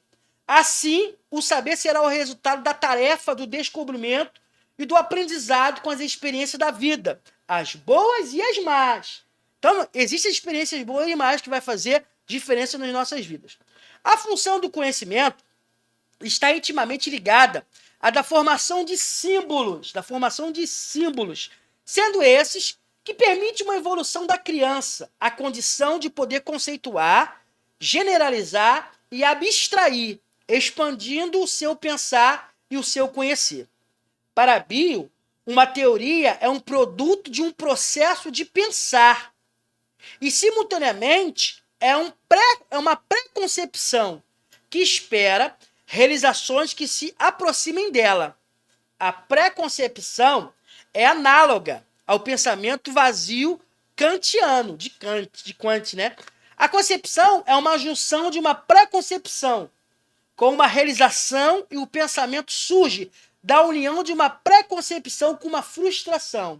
Assim, o saber será o resultado da tarefa do descobrimento e do aprendizado com as experiências da vida, as boas e as más. Então, existem experiências boas e más que vai fazer diferença nas nossas vidas. A função do conhecimento está intimamente ligada à da formação de símbolos, sendo esses que permite uma evolução da criança, a condição de poder conceituar, generalizar e abstrair, expandindo o seu pensar e o seu conhecer. Para Bill, uma teoria é um produto de um processo de pensar e, simultaneamente, é uma preconcepção que espera realizações que se aproximem dela. A preconcepção é análoga ao pensamento vazio kantiano, de Kant, né? A concepção é uma junção de uma preconcepção com uma realização e o pensamento surge da união de uma preconcepção com uma frustração.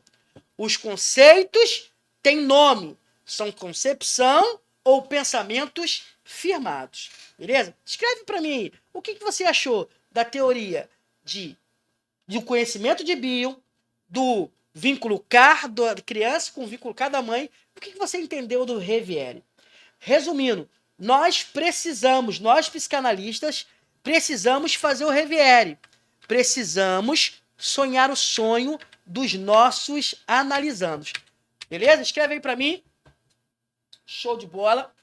Os conceitos têm nome, são concepção ou pensamentos firmados. Beleza? Escreve para mim aí, o que você achou da teoria do conhecimento de Bill, do vínculo K da criança com o vínculo K da mãe. O que você entendeu do reviério? Resumindo, nós psicanalistas, precisamos fazer o reviério. Precisamos sonhar o sonho dos nossos analisandos. Beleza? Escreve aí para mim. Show de bola.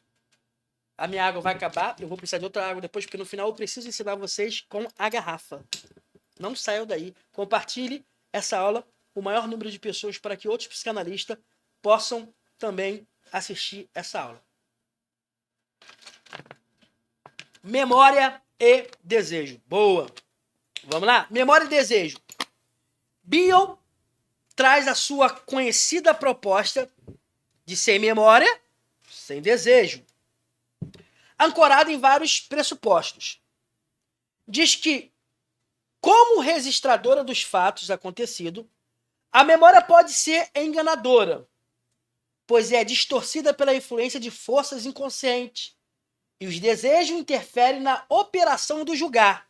A minha água vai acabar. Eu vou precisar de outra água depois, porque no final eu preciso ensinar vocês com a garrafa. Não saiam daí. Compartilhe essa aula com o maior número de pessoas para que outros psicanalistas possam também assistir essa aula. Memória e desejo. Boa. Vamos lá? Memória e desejo. Bion traz a sua conhecida proposta de sem memória, sem desejo. ancorado em vários pressupostos. Diz que, como registradora dos fatos acontecidos, a memória pode ser enganadora, pois é distorcida pela influência de forças inconscientes, e os desejos interferem na operação do julgar,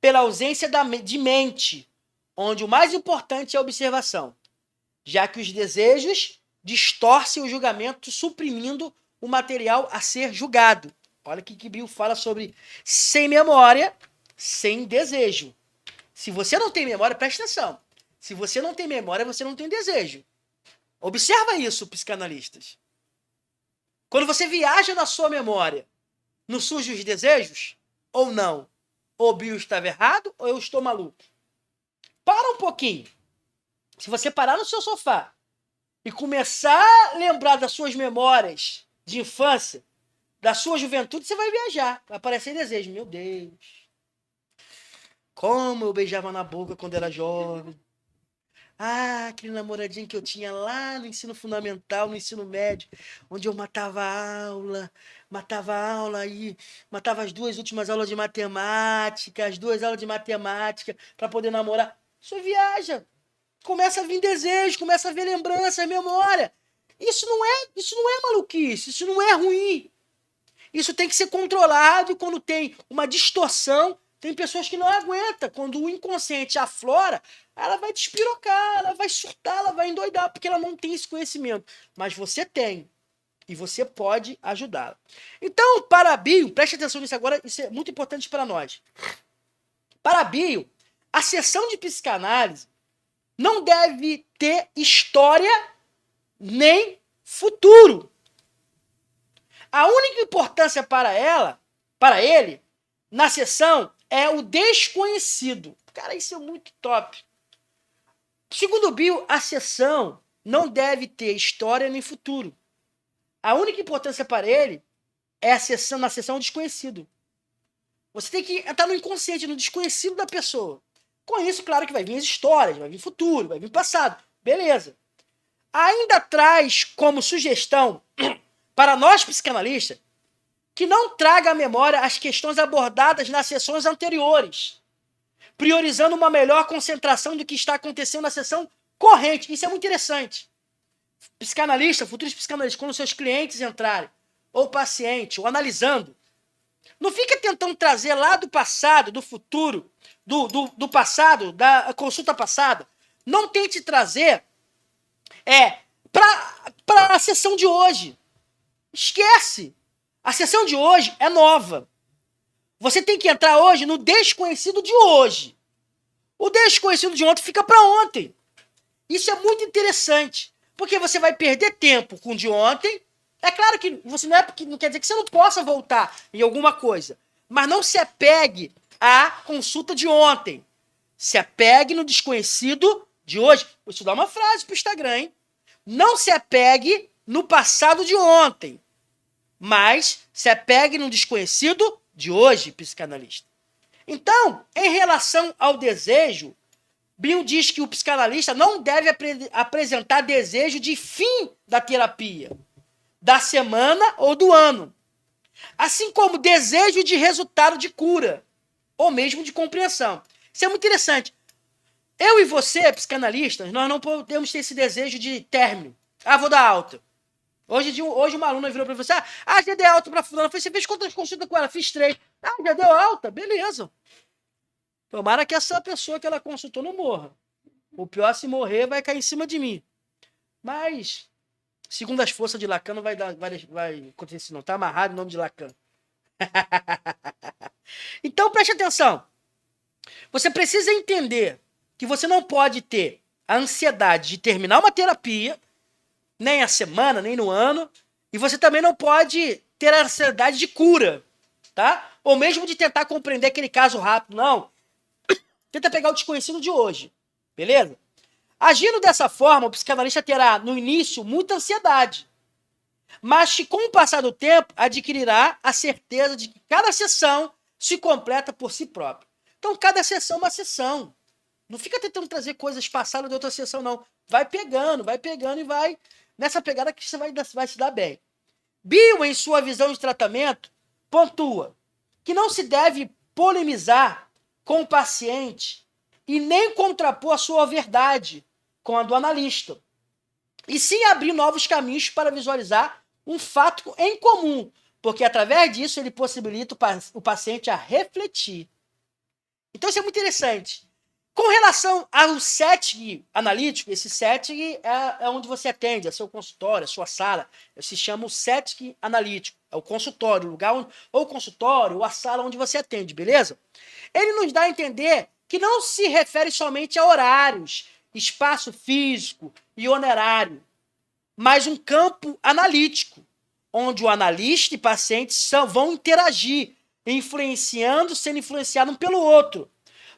pela ausência de mente, onde o mais importante é a observação, já que os desejos distorcem o julgamento, suprimindo o material a ser julgado. Olha o que Bill fala sobre sem memória, sem desejo. Se você não tem memória, preste atenção. Se você não tem memória, você não tem desejo. Observa isso, psicanalistas. Quando você viaja na sua memória, não surgem os desejos? Ou não? Ou o Bill estava errado, ou eu estou maluco. Para um pouquinho. Se você parar no seu sofá e começar a lembrar das suas memórias de infância, da sua juventude, você vai viajar. Vai aparecer desejo. Meu Deus. Como eu beijava na boca quando era jovem. Ah, aquele namoradinho que eu tinha lá no ensino fundamental, no ensino médio, onde eu matava aula e matava as 2 últimas aulas de matemática, as 2 aulas de matemática para poder namorar. Isso viaja. Começa a vir desejo, começa a vir lembrança, memória. Isso não é maluquice, isso não é ruim. Isso tem que ser controlado e quando tem uma distorção, tem pessoas que não aguentam. Quando o inconsciente aflora, ela vai despirocar, ela vai surtar, ela vai endoidar, porque ela não tem esse conhecimento. Mas você tem. E você pode ajudá-la. Então, para Bill, preste atenção nisso agora, isso é muito importante para nós. Para Bill, a sessão de psicanálise não deve ter história nem futuro. A única importância para ele, na sessão, é o desconhecido. Cara, isso é muito top. Segundo Bill, a sessão não deve ter história nem futuro. A única importância para ele é na sessão desconhecido. Você tem que entrar no inconsciente, no desconhecido da pessoa. Com isso, claro que vai vir as histórias, vai vir futuro, vai vir passado. Beleza. Ainda traz como sugestão para nós psicanalistas que não traga à memória as questões abordadas nas sessões anteriores, priorizando uma melhor concentração do que está acontecendo na sessão corrente. Isso é muito interessante. Psicanalista, futuros psicanalistas, quando seus clientes entrarem, ou paciente, ou analisando, não fica tentando trazer lá do passado, do futuro, do passado, da consulta passada. Não tente trazer para a sessão de hoje. Esquece. A sessão de hoje é nova. Você tem que entrar hoje no desconhecido de hoje. O desconhecido de ontem fica para ontem. Isso é muito interessante, porque você vai perder tempo com o de ontem. É claro que você não quer dizer que você não possa voltar em alguma coisa, mas não se apegue à consulta de ontem. Se apegue no desconhecido de hoje. Vou estudar uma frase para o Instagram, hein? Não se apegue no passado de ontem, mas se apegue no desconhecido de hoje, psicanalista. Então, em relação ao desejo, Bill diz que o psicanalista não deve apresentar desejo de fim da terapia, da semana ou do ano, assim como desejo de resultado de cura, ou mesmo de compreensão. Isso é muito interessante. Eu e você, psicanalistas, nós não podemos ter esse desejo de término. Ah, vou dar alta. Hoje uma aluna virou para você, já dei alta para fulana. Você fez quantas consultas com ela? Fiz 3. Já deu alta? Beleza. Tomara que essa pessoa que ela consultou não morra. O pior, se morrer, vai cair em cima de mim. Mas, segundo as forças de Lacan, não vai acontecer isso não. Tá amarrado em nome de Lacan. Então, preste atenção. Você precisa entender que você não pode ter a ansiedade de terminar uma terapia, nem a semana, nem no ano, e você também não pode ter a ansiedade de cura, tá? Ou mesmo de tentar compreender aquele caso rápido, não. Tenta pegar o desconhecido de hoje, beleza? Agindo dessa forma, o psicanalista terá, no início, muita ansiedade, mas que, com o passar do tempo, adquirirá a certeza de que cada sessão se completa por si própria. Então, cada sessão é uma sessão. Não fica tentando trazer coisas passadas de outra sessão, não. Vai pegando e vai nessa pegada que você vai se dar bem. Bill, em sua visão de tratamento, pontua que não se deve polemizar com o paciente e nem contrapor a sua verdade com a do analista, e sim abrir novos caminhos para visualizar um fato em comum, porque através disso ele possibilita o paciente a refletir. Então isso é muito interessante. Com relação ao setting analítico, esse setting é onde você atende, é seu consultório, é sua sala. Se chama o setting analítico, é o consultório, o lugar onde, ou o consultório, ou a sala onde você atende, beleza? Ele nos dá a entender que não se refere somente a horários, espaço físico e honorário, mas um campo analítico, onde o analista e paciente vão interagir, sendo influenciados um pelo outro,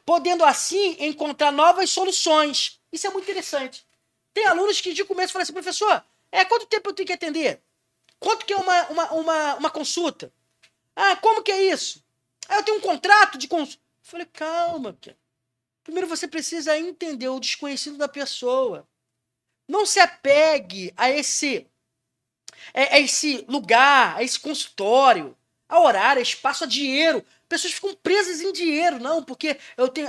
podendo assim encontrar novas soluções. Isso é muito interessante. Tem alunos que de começo falam assim, professor, quanto tempo eu tenho que atender? Quanto que é uma consulta? Como que é isso? Eu tenho um contrato de consulta. Eu falei, calma, cara. Primeiro você precisa entender o desconhecido da pessoa. Não se apegue a esse lugar, a esse consultório, a horário, a espaço, a dinheiro. Pessoas ficam presas em dinheiro, não, porque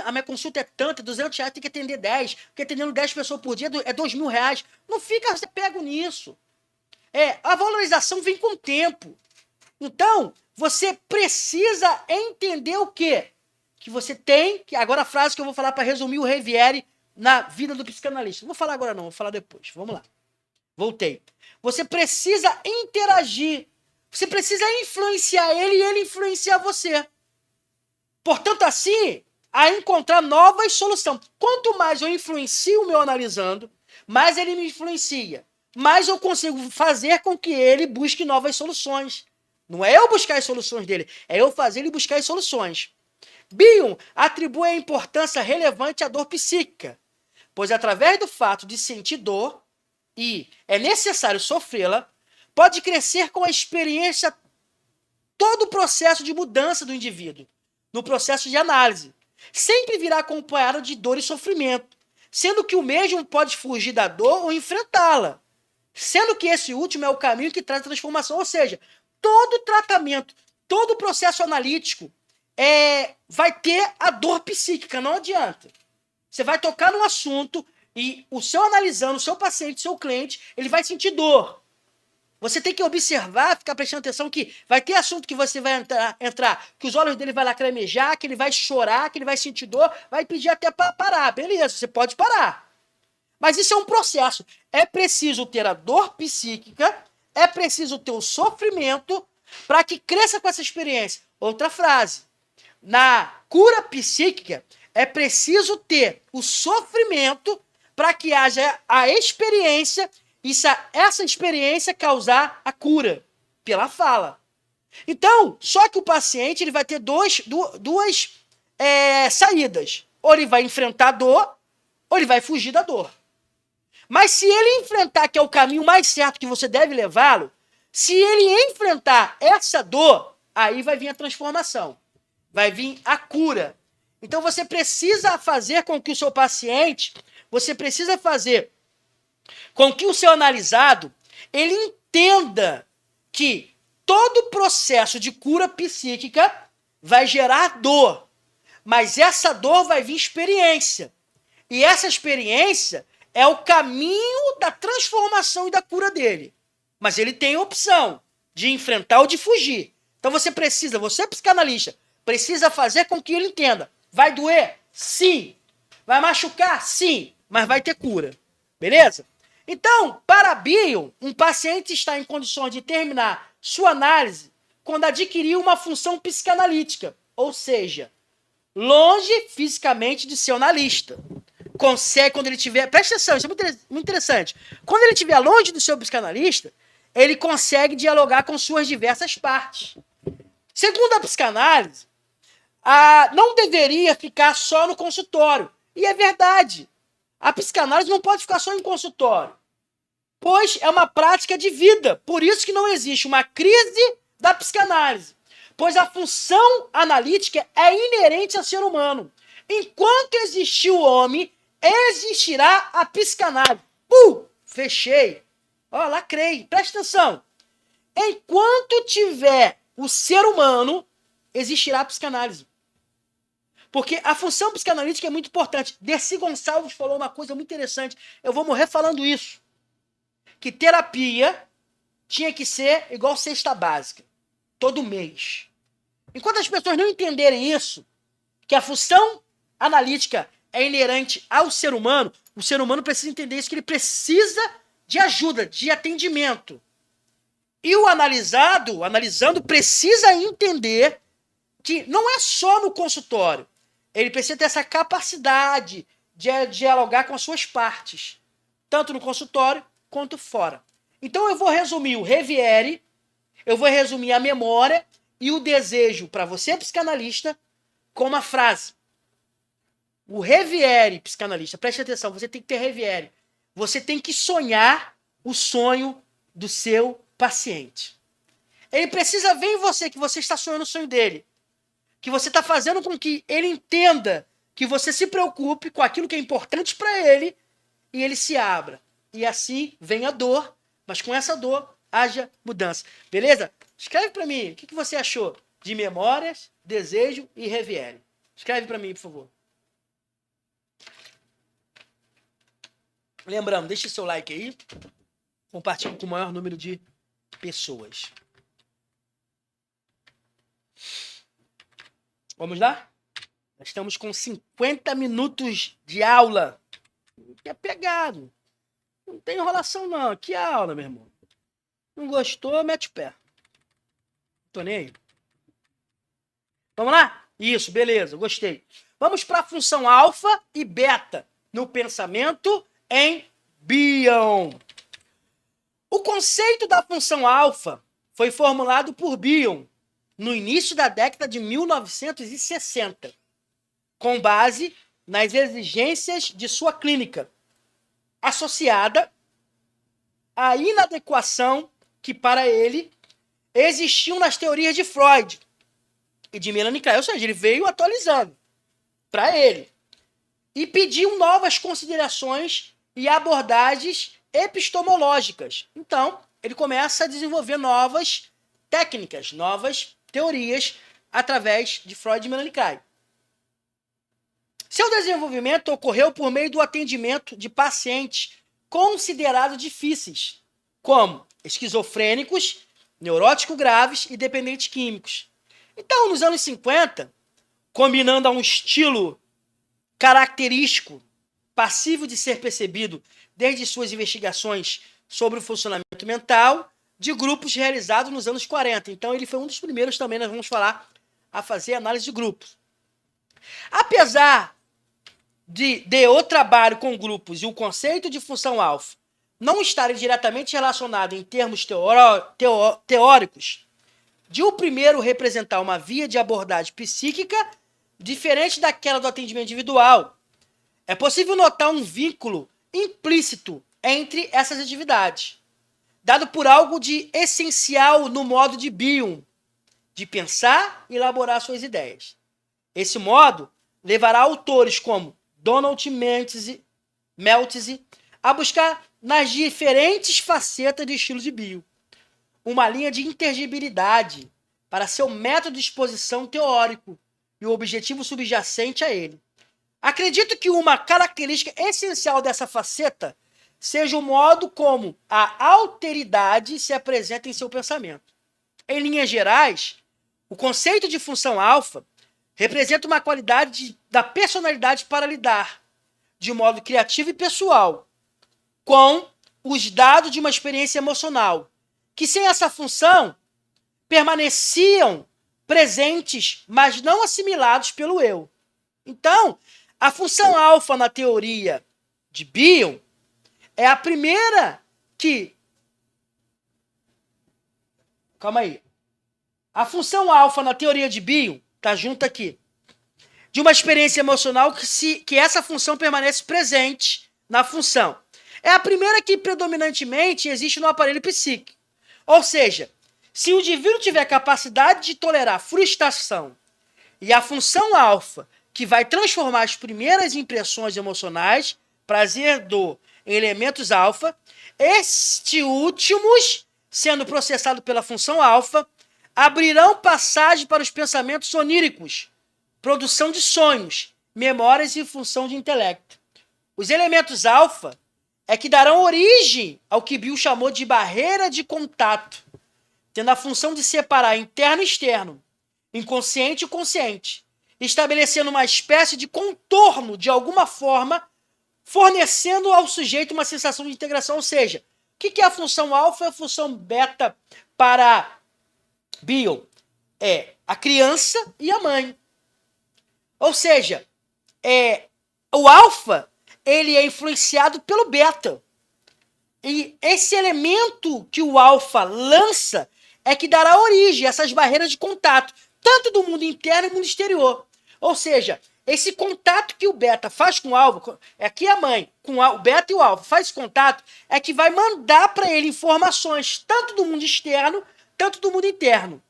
a minha consulta é tanta, R$200, tem que atender 10, porque atendendo 10 pessoas por dia é R$2.000. Não fica você pego nisso. A valorização vem com o tempo. Então, você precisa entender o quê? Que você tem, agora a frase que eu vou falar para resumir o Revieri na vida do psicanalista. Não vou falar agora não, vou falar depois. Vamos lá. Voltei. Você precisa interagir. Você precisa influenciar ele e ele influenciar você. Portanto, assim, a encontrar novas soluções. Quanto mais eu influencio o meu analisando, mais ele me influencia. Mais eu consigo fazer com que ele busque novas soluções. Não é eu buscar as soluções dele, é eu fazer ele buscar as soluções. Bion atribui a importância relevante à dor psíquica, pois através do fato de sentir dor, e é necessário sofrê-la, pode crescer com a experiência todo o processo de mudança do indivíduo, no processo de análise. Sempre virá acompanhado de dor e sofrimento, sendo que o mesmo pode fugir da dor ou enfrentá-la, sendo que esse último é o caminho que traz a transformação. Ou seja, todo tratamento, todo processo analítico vai ter a dor psíquica, não adianta. Você vai tocar num assunto e o seu analisando, o seu paciente, o seu cliente, ele vai sentir dor. Você tem que observar, ficar prestando atenção que vai ter assunto que você vai entrar, que os olhos dele vai lacrimejar, que ele vai chorar, que ele vai sentir dor, vai pedir até para parar. Beleza, você pode parar. Mas isso é um processo. É preciso ter a dor psíquica, é preciso ter o sofrimento para que cresça com essa experiência. Outra frase. Na cura psíquica, é preciso ter o sofrimento para que haja a experiência e essa experiência causar a cura pela fala. Então, só que o paciente ele vai ter duas saídas. Ou ele vai enfrentar a dor, ou ele vai fugir da dor. Mas se ele enfrentar, que é o caminho mais certo que você deve levá-lo, se ele enfrentar essa dor, aí vai vir a transformação. Vai vir a cura. Então você precisa fazer com que o seu paciente, você precisa fazer com que o seu analisado, ele entenda que todo processo de cura psíquica vai gerar dor. Mas essa dor vai vir experiência. E essa experiência é o caminho da transformação e da cura dele. Mas ele tem a opção de enfrentar ou de fugir. Então você psicanalista, precisa fazer com que ele entenda. Vai doer? Sim. Vai machucar? Sim. Mas vai ter cura. Beleza? Então, para Bion, um paciente está em condições de terminar sua análise quando adquiriu uma função psicanalítica. Ou seja, longe fisicamente de ser analista. Consegue, quando ele tiver... Presta atenção, isso é muito interessante. Quando ele estiver longe do seu psicanalista, ele consegue dialogar com suas diversas partes. Segundo a psicanálise, não deveria ficar só no consultório. E é verdade. A psicanálise não pode ficar só em consultório, pois é uma prática de vida. Por isso que não existe uma crise da psicanálise, pois a função analítica é inerente ao ser humano. Enquanto existir o homem, existirá a psicanálise. Fechei. Lacrei. Presta atenção. Enquanto tiver o ser humano, existirá a psicanálise. Porque a função psicanalítica é muito importante. Dercy Gonçalves falou uma coisa muito interessante. Eu vou morrer falando isso. Que terapia tinha que ser igual cesta básica. Todo mês. Enquanto as pessoas não entenderem isso, que a função analítica é inerente ao ser humano, o ser humano precisa entender isso, que ele precisa de ajuda, de atendimento. E o analisando, precisa entender que não é só no consultório. Ele precisa ter essa capacidade de dialogar com as suas partes, tanto no consultório quanto fora. Então eu vou resumir o reviere, eu vou resumir a memória e o desejo para você, psicanalista, com uma frase. O reviere, psicanalista, preste atenção, você tem que ter reviere. Você tem que sonhar o sonho do seu paciente. Ele precisa ver em você que você está sonhando o sonho dele. Que você está fazendo com que ele entenda que você se preocupe com aquilo que é importante para ele e ele se abra. E assim vem a dor, mas com essa dor haja mudança. Beleza? Escreve para mim, o que você achou de memórias, desejo e reviere? Escreve para mim, por favor. Lembrando, deixe seu like aí. Compartilhe com o maior número de pessoas. Vamos lá? Nós estamos com 50 minutos de aula. É pegado. Não tem enrolação, não. Que aula, meu irmão. Não gostou, mete o pé. Tô nem aí. Vamos lá? Isso, beleza, gostei. Vamos para a função alfa e beta no pensamento em Bion. O conceito da função alfa foi formulado por Bion no início da década de 1960, com base nas exigências de sua clínica, associada à inadequação que, para ele, existiam nas teorias de Freud e de Melanie Klein. Ou seja, ele veio atualizando para ele e pediu novas considerações e abordagens epistemológicas. Então, ele começa a desenvolver novas técnicas, novas teorias através de Freud e Melanie Klein. Seu desenvolvimento ocorreu por meio do atendimento de pacientes considerados difíceis, como esquizofrênicos, neuróticos graves e dependentes químicos. Então, nos anos 50, combinando a um estilo característico, passivo de ser percebido desde suas investigações sobre o funcionamento mental, de grupos realizados nos anos 40. Então, ele foi um dos primeiros também, nós vamos falar, a fazer análise de grupos. Apesar de o trabalho com grupos e o conceito de função alfa não estarem diretamente relacionados em termos teóricos, de o primeiro representar uma via de abordagem psíquica diferente daquela do atendimento individual, é possível notar um vínculo implícito entre essas atividades, dado por algo de essencial no modo de Bion, de pensar e elaborar suas ideias. Esse modo levará autores como Donald Maltese a buscar nas diferentes facetas do estilo de Bion uma linha de inteligibilidade para seu método de exposição teórico e o objetivo subjacente a ele. Acredito que uma característica essencial dessa faceta seja o modo como a alteridade se apresenta em seu pensamento. Em linhas gerais, o conceito de função alfa representa uma qualidade da personalidade para lidar, de modo criativo e pessoal, com os dados de uma experiência emocional, que sem essa função permaneciam presentes, mas não assimilados pelo eu. Então, a função alfa na teoria de Bion é a primeira que... Calma aí. A função alfa na teoria de Bion, tá junto aqui, de uma experiência emocional que essa função permanece presente na função. É a primeira que predominantemente existe no aparelho psíquico. Ou seja, se o indivíduo tiver capacidade de tolerar frustração e a função alfa, que vai transformar as primeiras impressões emocionais, prazer, dor, em elementos alfa, estes últimos, sendo processado pela função alfa, abrirão passagem para os pensamentos oníricos, produção de sonhos, memórias e função de intelecto. Os elementos alfa é que darão origem ao que Bill chamou de barreira de contato, tendo a função de separar interno e externo, inconsciente e consciente, estabelecendo uma espécie de contorno de alguma forma, fornecendo ao sujeito uma sensação de integração. Ou seja, o que é a função alfa e a função beta para Bill? É a criança e a mãe. Ou seja, o alfa ele é influenciado pelo beta. E esse elemento que o alfa lança é que dará origem a essas barreiras de contato, tanto do mundo interno e do mundo exterior. Ou seja, esse contato que o beta faz com o alfa, aqui a mãe, com o beta e o alfa faz esse contato, é que vai mandar para ele informações tanto do mundo externo, tanto do mundo interno.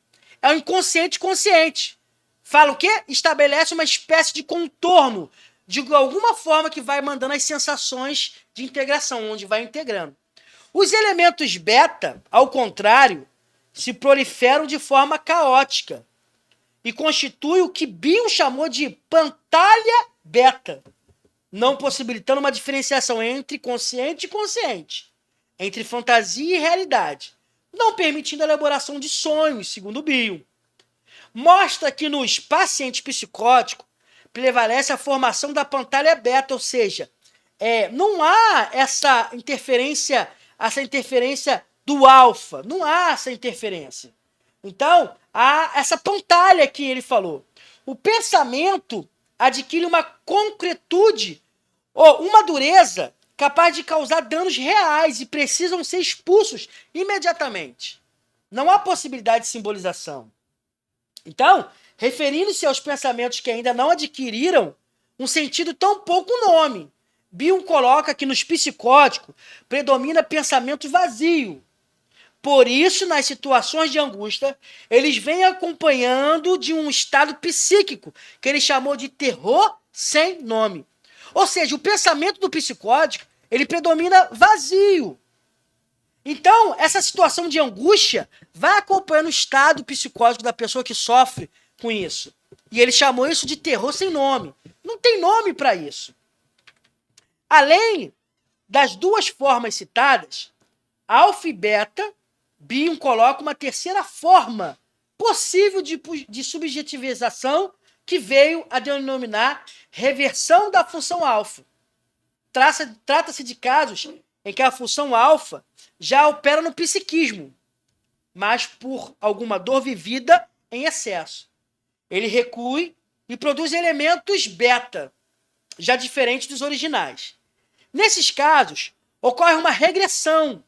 É o inconsciente consciente. Fala o quê? Estabelece uma espécie de contorno, de alguma forma que vai mandando as sensações de integração, onde vai integrando. Os elementos beta, ao contrário, se proliferam de forma caótica e constituem o que Bill chamou de pantalha beta, não possibilitando uma diferenciação entre consciente e consciente, entre fantasia e realidade, não permitindo a elaboração de sonhos, segundo Bill. Mostra que nos pacientes psicóticos prevalece a formação da pantalha beta, ou seja, não há essa interferência do alfa, não há essa interferência. Então, há essa pantalha que ele falou. O pensamento adquire uma concretude ou uma dureza capaz de causar danos reais e precisam ser expulsos imediatamente. Não há possibilidade de simbolização. Então, referindo-se aos pensamentos que ainda não adquiriram um sentido tão pouco nome, Bill coloca que nos psicóticos predomina pensamento vazio. Por isso, nas situações de angústia, eles vêm acompanhando de um estado psíquico que ele chamou de terror sem nome. Ou seja, o pensamento do psicótico, ele predomina vazio. Então, essa situação de angústia vai acompanhando o estado psicótico da pessoa que sofre com isso. E ele chamou isso de terror sem nome. Não tem nome para isso. Além das duas formas citadas, alfa e beta, Bill coloca uma terceira forma possível de subjetivização que veio a denominar reversão da função alfa. Trata-se de casos em que a função alfa já opera no psiquismo, mas por alguma dor vivida em excesso. Ele recui e produz elementos beta, já diferentes dos originais. Nesses casos, ocorre uma regressão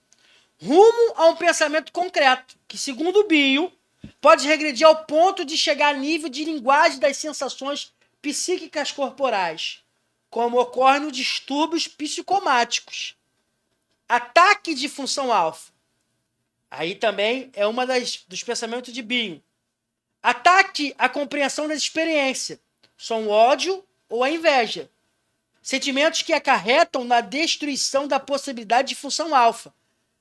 rumo a um pensamento concreto, que, segundo Bill, pode regredir ao ponto de chegar a nível de linguagem das sensações psíquicas corporais, como ocorre nos distúrbios psicomáticos. Ataque de função alfa. Aí também é uma dos pensamentos de Bill. Ataque à compreensão da experiência. São o ódio ou a inveja. Sentimentos que acarretam na destruição da possibilidade de função alfa.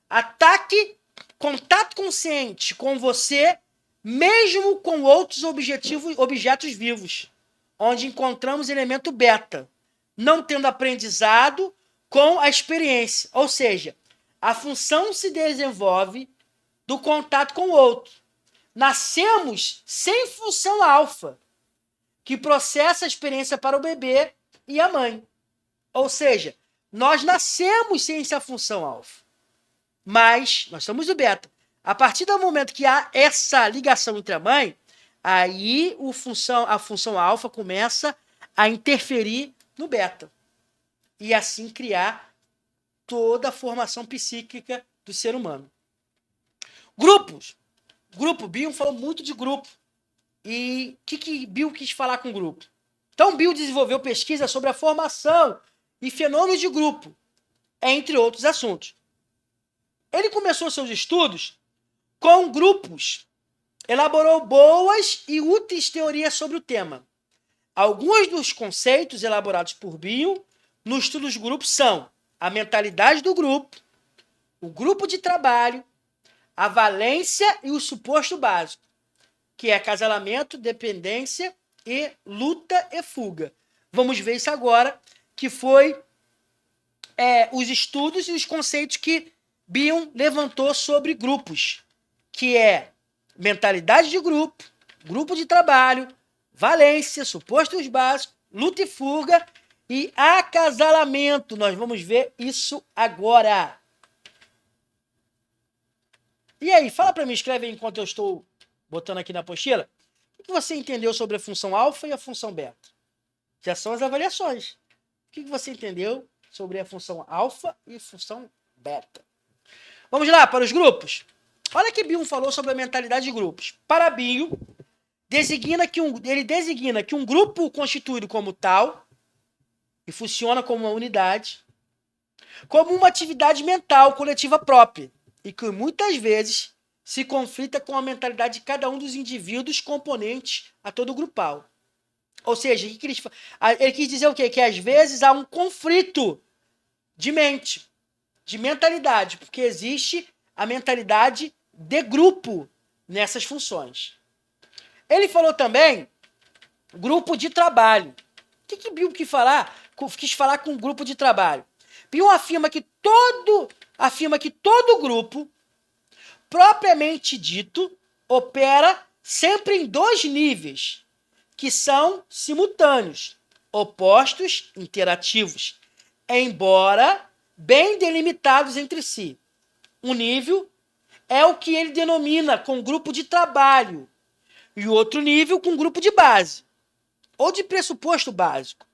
Ataque, contato consciente com você, mesmo com outros objetos vivos, onde encontramos elemento beta, não tendo aprendizado com a experiência. Ou seja, a função se desenvolve do contato com o outro. Nascemos sem função alfa, que processa a experiência para o bebê e a mãe. Ou seja, nós nascemos sem essa função alfa, mas nós somos o beta. A partir do momento que há essa ligação entre a mãe, aí a função alfa começa a interferir no beta. E assim criar toda a formação psíquica do ser humano. Grupos. Grupo, Bill falou muito de grupo. E o que Bill quis falar com grupo? Então, Bill desenvolveu pesquisa sobre a formação e fenômenos de grupo, entre outros assuntos. Ele começou seus estudos com grupos. Elaborou boas e úteis teorias sobre o tema. Alguns dos conceitos elaborados por Bill no estudo dos grupos são a mentalidade do grupo, o grupo de trabalho, a valência e o suposto básico. que é acasalamento, dependência e luta e fuga. Vamos ver isso agora, que foi os estudos e os conceitos que Bion levantou sobre grupos, que é mentalidade de grupo, grupo de trabalho, valência, supostos básicos, luta e fuga e acasalamento. Nós vamos ver isso agora. E aí, fala para mim, escreve aí enquanto eu estou botando aqui na apostila. O que você entendeu sobre a função alfa e a função beta? Já são as avaliações. O que você entendeu sobre a função alfa e a função beta? Vamos lá, para os grupos. Olha que Bion falou sobre a mentalidade de grupos. Para Bion, ele designa que um grupo constituído como tal, e funciona como uma unidade, como uma atividade mental coletiva própria, e que muitas vezes se conflita com a mentalidade de cada um dos indivíduos componentes a todo o grupal. Ou seja, ele quis dizer o quê? Que às vezes há um conflito de mente, de mentalidade, porque existe a mentalidade de grupo nessas funções. Ele falou também grupo de trabalho. O que Bion quis falar com grupo de trabalho? Bion afirma que todo grupo, propriamente dito, opera sempre em dois níveis, que são simultâneos, opostos, interativos, embora bem delimitados entre si. Um nível é o que ele denomina com grupo de trabalho, e outro nível com grupo de base, ou de pressuposto básico.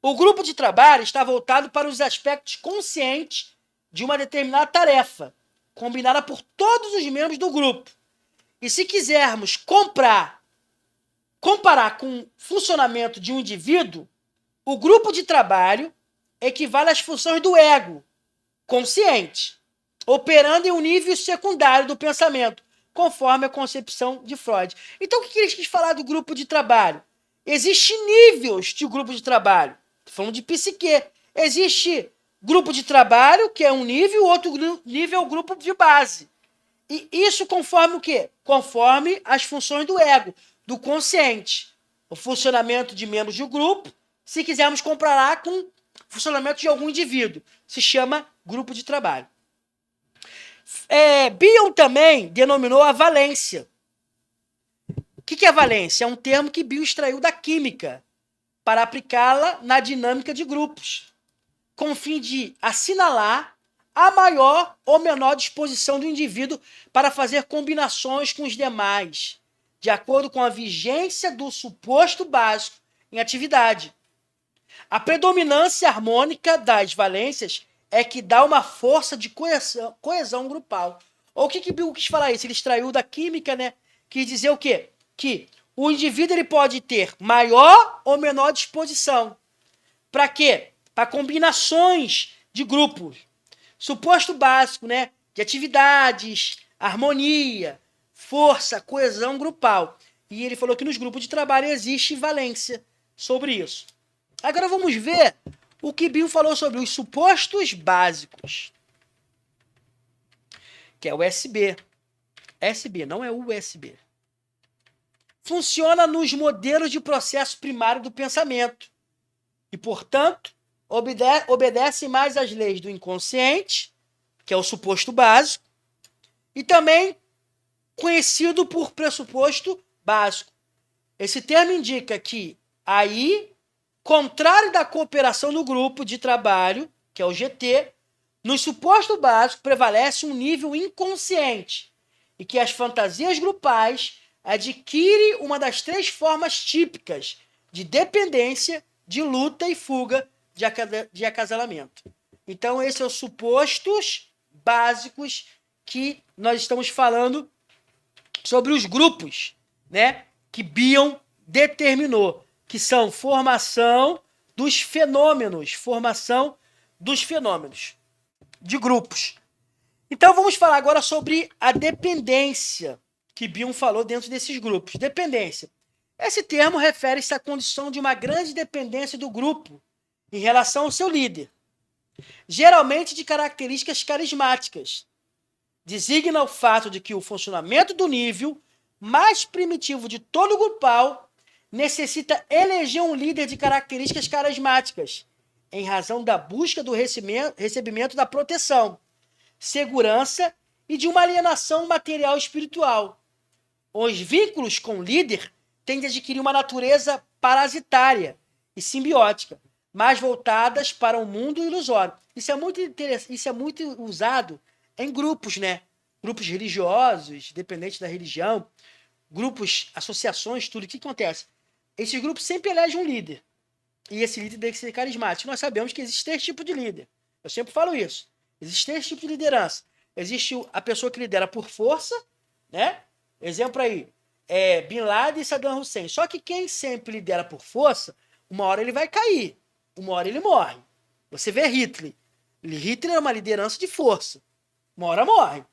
O grupo de trabalho está voltado para os aspectos conscientes de uma determinada tarefa, combinada por todos os membros do grupo. E se quisermos comparar com o funcionamento de um indivíduo, o grupo de trabalho equivale às funções do ego consciente, operando em um nível secundário do pensamento, conforme a concepção de Freud. Então, o que ele quis falar do grupo de trabalho? Existem níveis de grupo de trabalho. Estou falando de psique. Existe grupo de trabalho, que é um nível, outro nível é o grupo de base. E isso conforme o quê? Conforme as funções do ego, do consciente. O funcionamento de membros do grupo, se quisermos comparar com o funcionamento de algum indivíduo, se chama grupo de trabalho. Bion também denominou a valência. O que é valência? É um termo que Bion extraiu da química para aplicá-la na dinâmica de grupos, com o fim de assinalar a maior ou menor disposição do indivíduo para fazer combinações com os demais, de acordo com a vigência do suposto básico em atividade. A predominância harmônica das valências é que dá uma força de coesão grupal. Ou o que Bion quis falar isso? Ele extraiu da química, né? Quis dizer o quê? Que o indivíduo ele pode ter maior ou menor disposição. Para quê? Para combinações de grupos. Suposto básico, né? De atividades, harmonia, força, coesão grupal. E ele falou que nos grupos de trabalho existe valência sobre isso. Agora vamos ver o que Bion falou sobre os supostos básicos, que é o USB. SB, não é USB. Funciona nos modelos de processo primário do pensamento e, portanto, obedece mais às leis do inconsciente, que é o suposto básico, e também conhecido por pressuposto básico. Esse termo indica que aí, contrário da cooperação no grupo de trabalho, que é o GT, no suposto básico prevalece um nível inconsciente e que as fantasias grupais adquirem uma das três formas típicas de dependência, de luta e fuga de acasalamento. Então, esses são os supostos básicos que nós estamos falando sobre os grupos, né, que Bion determinou, que são formação dos fenômenos de grupos. Então vamos falar agora sobre a dependência que Bion falou dentro desses grupos. Dependência. Esse termo refere-se à condição de uma grande dependência do grupo em relação ao seu líder, geralmente de características carismáticas. Designa o fato de que o funcionamento do nível mais primitivo de todo o grupal, necessita eleger um líder de características carismáticas, em razão da busca do recebimento da proteção, segurança e de uma alienação material e espiritual. Os vínculos com o líder tendem a adquirir uma natureza parasitária e simbiótica, mais voltadas para o mundo ilusório. Isso é muito interessante, isso é muito usado em grupos, né? Grupos religiosos, dependentes da religião, grupos, associações, tudo. O que acontece? Esses grupos sempre elegem um líder. E esse líder tem que ser carismático. Nós sabemos que existe três tipos de líder. Eu sempre falo isso. Existe três tipos de liderança. Existe a pessoa que lidera por força, né? Exemplo aí, Bin Laden e Saddam Hussein. Só que quem sempre lidera por força, uma hora ele vai cair. Uma hora ele morre. Você vê Hitler. Hitler é uma liderança de força. Uma hora morre.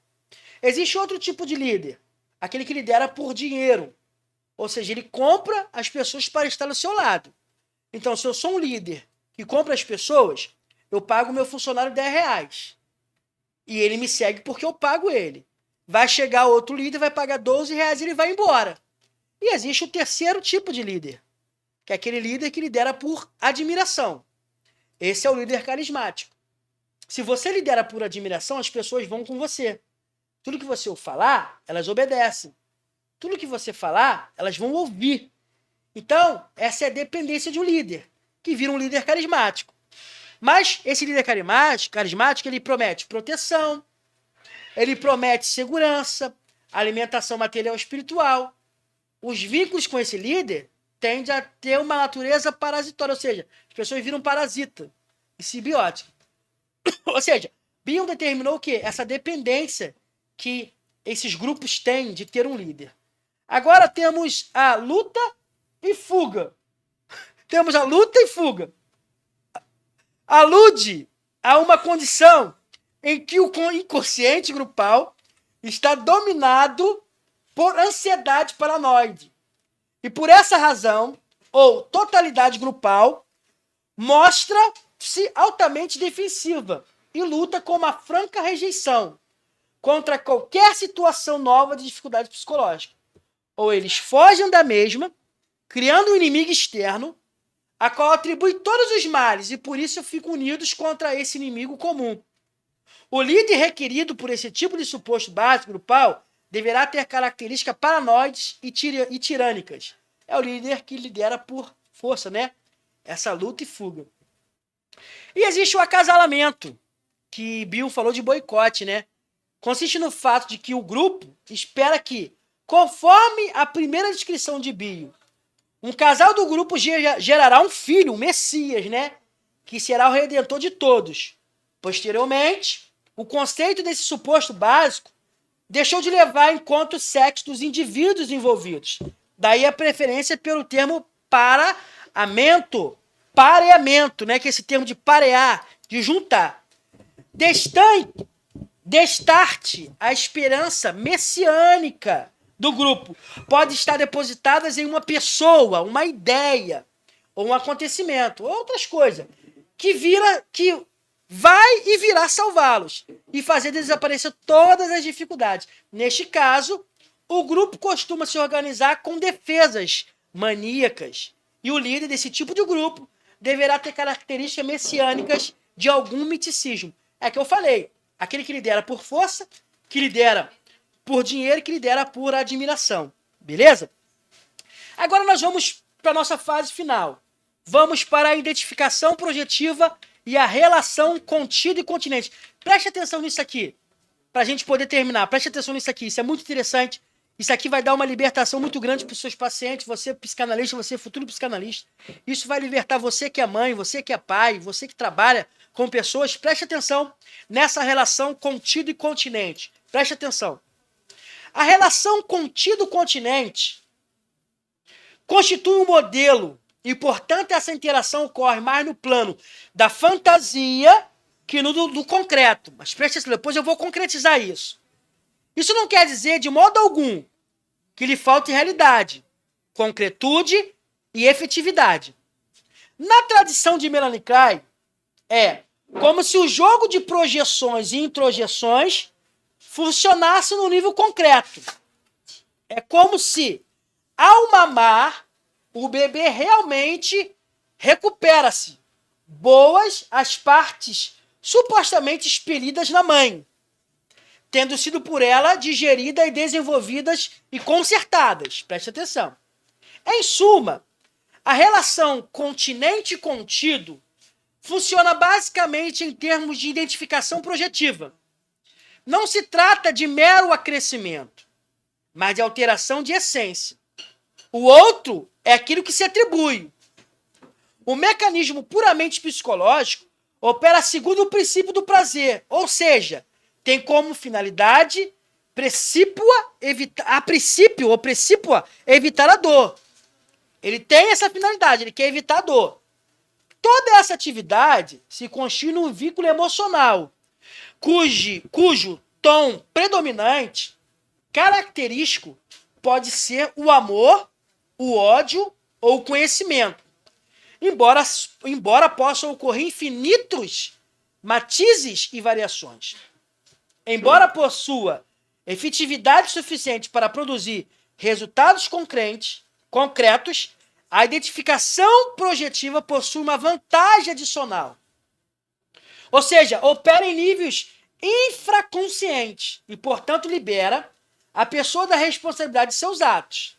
Existe outro tipo de líder. Aquele que lidera por dinheiro. Ou seja, ele compra as pessoas para estar ao seu lado. Então, se eu sou um líder que compra as pessoas, eu pago o meu funcionário R$10. E ele me segue porque eu pago ele. Vai chegar outro líder, vai pagar R$12 e ele vai embora. E existe o terceiro tipo de líder, que é aquele líder que lidera por admiração. Esse é o líder carismático. Se você lidera por admiração, as pessoas vão com você. Tudo que você falar, elas obedecem. Tudo que você falar, elas vão ouvir. Então, essa é a dependência de um líder, que vira um líder carismático. Mas esse líder carismático, ele promete proteção, ele promete segurança, alimentação material e espiritual. Os vínculos com esse líder tendem a ter uma natureza parasitória, ou seja, as pessoas viram parasita e simbiótica. Ou seja, Bion determinou o quê? Essa dependência que esses grupos têm de ter um líder. Agora temos a luta e fuga. Temos a luta e fuga. Alude a uma condição em que o inconsciente grupal está dominado por ansiedade paranoide. E por essa razão, ou totalidade grupal, mostra-se altamente defensiva e luta com uma franca rejeição contra qualquer situação nova de dificuldade psicológica. Ou eles fogem da mesma, criando um inimigo externo, a qual atribui todos os males e por isso ficam unidos contra esse inimigo comum. O líder requerido por esse tipo de suposto básico grupal deverá ter características paranoides e tirânicas. É o líder que lidera por força, né? Essa luta e fuga. E existe o acasalamento, que Bill falou de boicote, né? Consiste no fato de que o grupo espera que, conforme a primeira descrição de Bill, um casal do grupo gerará um filho, um Messias, né? Que será o redentor de todos. Posteriormente, o conceito desse suposto básico deixou de levar em conta o sexo dos indivíduos envolvidos. Daí a preferência pelo termo pareamento, né? Que é esse termo de parear, de juntar. Destarte a esperança messiânica do grupo pode estar depositadas em uma pessoa, uma ideia, ou um acontecimento, ou outras coisas, que vai e virá salvá-los e fazer desaparecer todas as dificuldades. Neste caso, o grupo costuma se organizar com defesas maníacas, e o líder desse tipo de grupo deverá ter características messiânicas de algum miticismo. É que eu falei, aquele que lidera por força, que lidera por dinheiro e que lidera por admiração. Beleza? Agora nós vamos para a nossa fase final. Vamos para a identificação projetiva e a relação contido e continente. Preste atenção nisso aqui, para a gente poder terminar. Preste atenção nisso aqui, isso é muito interessante. Isso aqui vai dar uma libertação muito grande para os seus pacientes, você psicanalista, você futuro psicanalista. Isso vai libertar você que é mãe, você que é pai, você que trabalha com pessoas. Preste atenção nessa relação contido e continente. Preste atenção. A relação contido-continente constitui um modelo e, portanto, essa interação ocorre mais no plano da fantasia que no do concreto. Mas preste atenção, depois eu vou concretizar isso. Isso não quer dizer, de modo algum, que lhe falte realidade, concretude e efetividade. Na tradição de Melanie Klein, é como se o jogo de projeções e introjeções funcionasse no nível concreto. É como se, ao mamar, o bebê realmente recupera-se boas as partes supostamente expelidas na mãe, tendo sido por ela digeridas e desenvolvidas e consertadas. Preste atenção. Em suma, a relação continente-contido funciona basicamente em termos de identificação projetiva. Não se trata de mero acrescimento, mas de alteração de essência. O outro é aquilo que se atribui. O mecanismo puramente psicológico opera segundo o princípio do prazer, ou seja, tem como finalidade evitar a dor. Ele tem essa finalidade, ele quer evitar a dor. Toda essa atividade se constitui num vínculo emocional, cujo tom predominante, característico, pode ser o amor, o ódio ou o conhecimento. Embora possam ocorrer infinitos matizes e variações. Embora possua efetividade suficiente para produzir resultados concretos, a identificação projetiva possui uma vantagem adicional. Ou seja, opera em níveis infraconscientes e, portanto, libera a pessoa da responsabilidade de seus atos.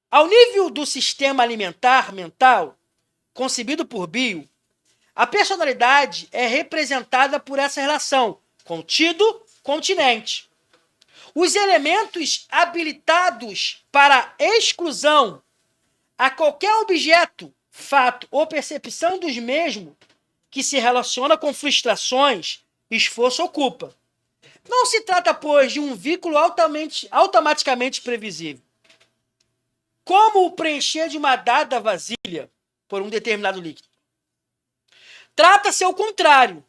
Ao nível do sistema alimentar mental, concebido por Bill, a personalidade é representada por essa relação contido-continente. Os elementos habilitados para exclusão a qualquer objeto, fato ou percepção dos mesmos que se relaciona com frustrações, esforço ou culpa. Não se trata, pois, de um vínculo automaticamente previsível. Como o preencher de uma dada vasilha por um determinado líquido. Trata-se, ao contrário,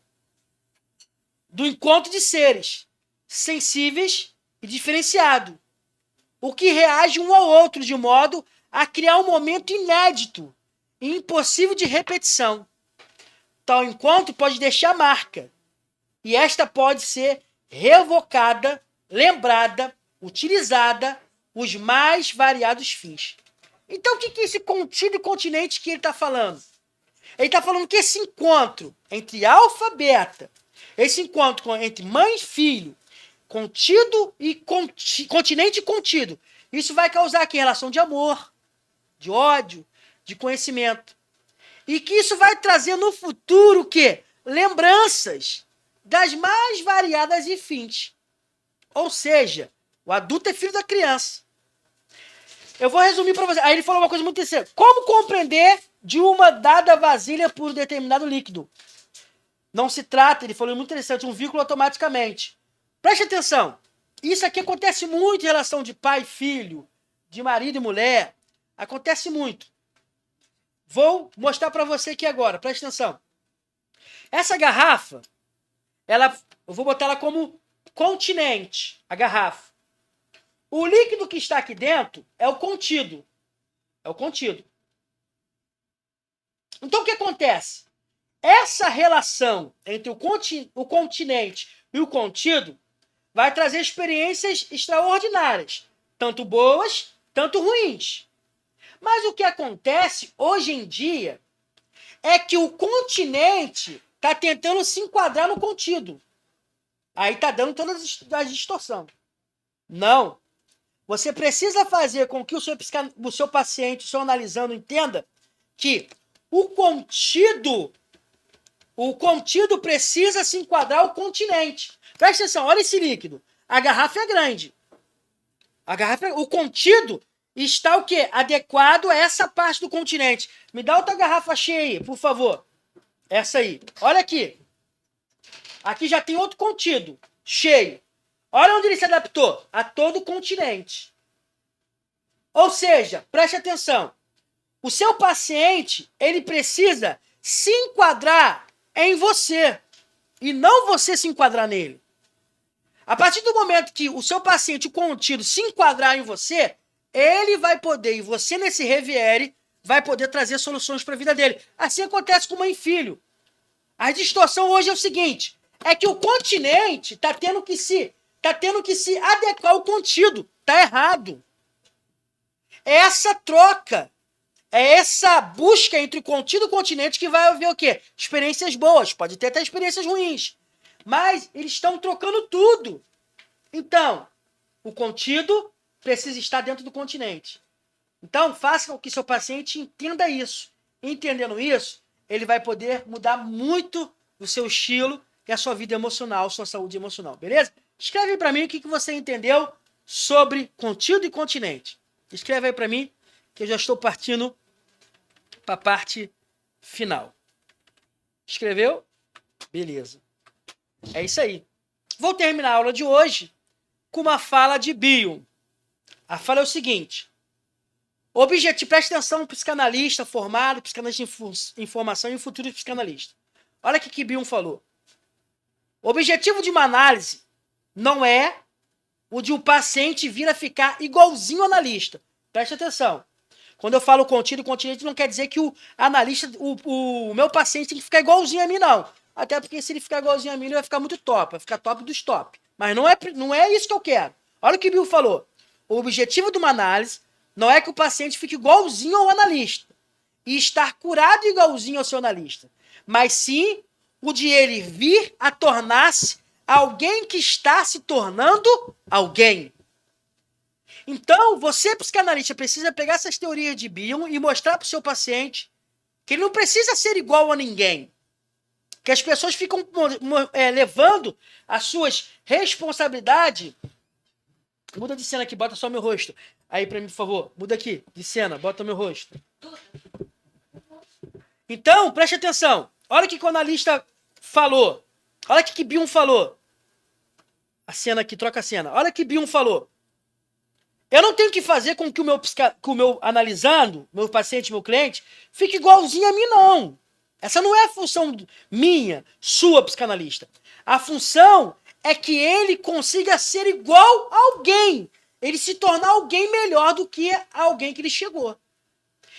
do encontro de seres sensíveis e diferenciados, o que reage um ao outro de modo a criar um momento inédito e impossível de repetição. Tal encontro pode deixar marca, e esta pode ser revocada, lembrada, utilizada, os mais variados fins. Então, o que é esse contido e continente que ele está falando? Ele está falando que esse encontro entre alfa e beta, esse encontro entre mãe e filho, contido e continente e contido, isso vai causar aqui relação de amor, de ódio, de conhecimento. E que isso vai trazer no futuro o quê? Lembranças das mais variadas e fins. Ou seja, o adulto é filho da criança. Eu vou resumir para você. Aí ele falou uma coisa muito interessante. Como compreender de uma dada vasilha por um determinado líquido? Não se trata, ele falou muito interessante, um vínculo automaticamente. Preste atenção. Isso aqui acontece muito em relação de pai e filho, de marido e mulher. Acontece muito. Vou mostrar para você aqui agora. Preste atenção. Essa garrafa, eu vou botar ela como continente, a garrafa. O líquido que está aqui dentro é o contido. É o contido. Então, o que acontece? Essa relação entre o continente e o contido vai trazer experiências extraordinárias. Tanto boas, tanto ruins. Mas o que acontece hoje em dia é que o continente está tentando se enquadrar no contido. Aí está dando toda a distorção. Não. Você precisa fazer com que o seu paciente, o seu analisando, entenda que o contido precisa se enquadrar ao continente. Presta atenção, olha esse líquido. A garrafa é grande. O contido está o quê? Adequado a essa parte do continente. Me dá outra garrafa cheia aí, por favor. Essa aí. Olha aqui. Aqui já tem outro contido, cheio. Olha onde ele se adaptou. A todo o continente. Ou seja, preste atenção. O seu paciente, ele precisa se enquadrar em você. E não você se enquadrar nele. A partir do momento que o seu paciente, o contido, se enquadrar em você, ele vai poder, e você nesse reviere, vai poder trazer soluções para a vida dele. Assim acontece com mãe e filho. A distorção hoje é o seguinte, é que o continente está tendo que se adequar ao contido. Tá errado. É essa troca, é essa busca entre o contido e o continente que vai haver o quê? Experiências boas, pode ter até experiências ruins. Mas eles estão trocando tudo. Então, o contido precisa estar dentro do continente. Então, faça com que seu paciente entenda isso. Entendendo isso, ele vai poder mudar muito o seu estilo e a sua vida emocional, sua saúde emocional, beleza? Escreve aí para mim o que você entendeu sobre contido e continente. Escreve aí para mim, que eu já estou partindo para a parte final. Escreveu? Beleza. É isso aí. Vou terminar a aula de hoje com uma fala de Bion. A fala é o seguinte: objetivo, preste atenção, psicanalista formado, psicanalista em formação e futuro psicanalista. Olha o que Bion falou. O objetivo de uma análise não é o de um paciente vir a ficar igualzinho ao analista. Preste atenção. Quando eu falo contido e continente, não quer dizer que o analista, o meu paciente tem que ficar igualzinho a mim, não. Até porque se ele ficar igualzinho a mim, ele vai ficar muito top, vai ficar top dos top. Mas não é isso que eu quero. Olha o que o Bill falou. O objetivo de uma análise não é que o paciente fique igualzinho ao analista e estar curado igualzinho ao seu analista, mas sim o de ele vir a tornar-se alguém que está se tornando alguém. Então, você, psicanalista, precisa pegar essas teorias de Bion e mostrar para o seu paciente que ele não precisa ser igual a ninguém. Que as pessoas ficam levando as suas responsabilidades. Muda de cena aqui, bota só meu rosto. Aí para mim, por favor, muda aqui de cena, bota meu rosto. Então, preste atenção. Olha o que o analista falou. Olha o que Bion falou. A cena aqui, troca a cena. Olha o que Bion falou. Eu não tenho que fazer com que o meu analisando, meu paciente, meu cliente, fique igualzinho a mim, não. Essa não é a função minha, sua, psicanalista. A função é que ele consiga ser igual a alguém. Ele se tornar alguém melhor do que alguém que ele chegou.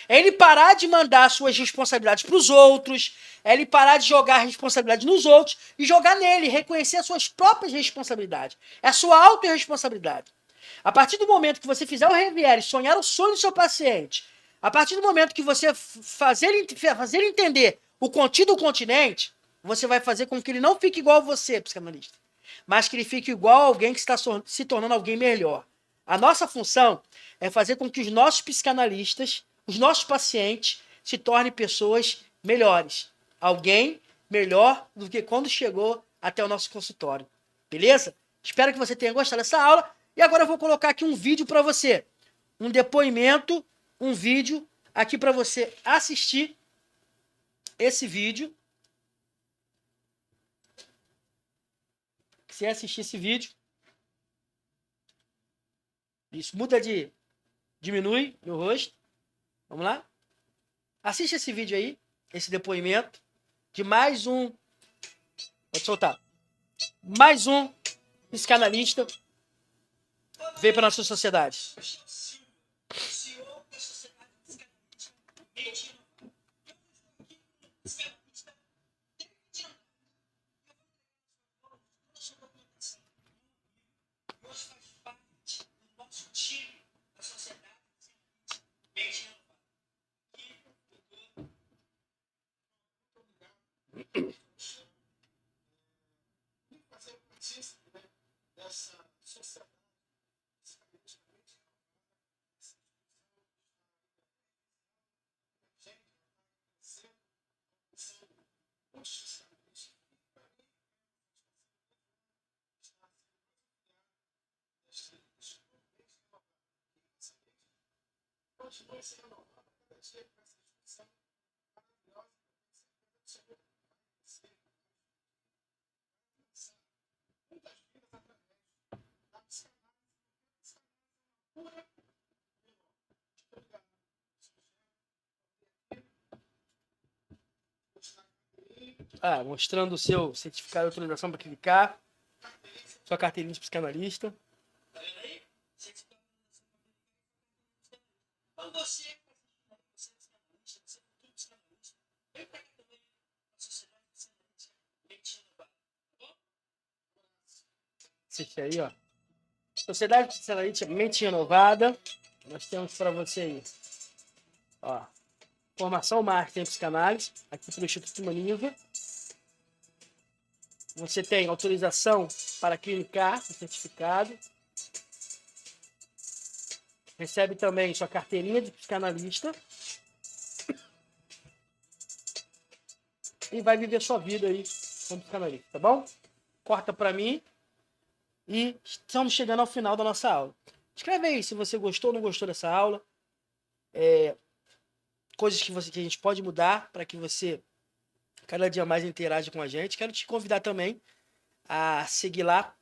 É ele parar de mandar suas responsabilidades para os outros, é ele parar de jogar a responsabilidade nos outros e jogar nele, reconhecer as suas próprias responsabilidades. É a sua autorresponsabilidade. A partir do momento que você fizer o Reviere, sonhar o sonho do seu paciente, a partir do momento que você fazer ele entender o contido do continente, você vai fazer com que ele não fique igual a você, psicanalista, mas que ele fique igual a alguém que está se tornando alguém melhor. A nossa função é fazer com que os nossos psicanalistas, os nossos pacientes, se tornem pessoas melhores. Alguém melhor do que quando chegou até o nosso consultório. Beleza? Espero que você tenha gostado dessa aula. E agora eu vou colocar aqui um vídeo para você. Um depoimento, um vídeo aqui para você assistir esse vídeo. Se você assistir esse vídeo. Isso, diminui meu rosto. Vamos lá? Assiste esse vídeo aí, esse depoimento de mais um... Pode soltar. Mais um psicanalista veio para nossa sociedade. Mostrando o seu certificado de autorização para clicar. Sua carteirinha de psicanalista. Tá vendo aí? Então você vem pra cá também, a sociedade psicanalítica, tá bom? Assiste aí, ó. Sociedade Psicanalítica Mente Renovada. Nós temos para você aí. Ó, formação Master em Psicanálise, aqui pelo Instituto Humaniza. Você tem autorização para clinicar, certificado. Recebe também sua carteirinha de psicanalista. E vai viver sua vida aí como psicanalista, tá bom? Corta para mim. E estamos chegando ao final da nossa aula. Escreve aí se você gostou ou não gostou dessa aula. Coisas que a gente pode mudar para que você cada dia mais interaja com a gente. Quero te convidar também a seguir lá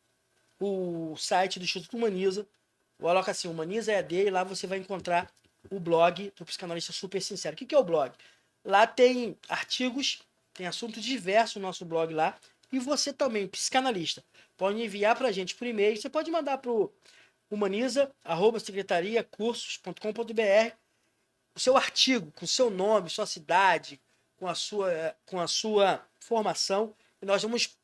o site do Instituto Humaniza. Coloca assim, Humaniza EAD, e lá você vai encontrar o blog do Psicanalista Super Sincero. O que é o blog? Lá tem artigos, tem assuntos diversos no nosso blog lá. E você também, psicanalista, pode enviar para a gente por e-mail. Você pode mandar para o humaniza@secretariacursos.com.br o seu artigo, com o seu nome, sua cidade, com a sua formação. E nós vamos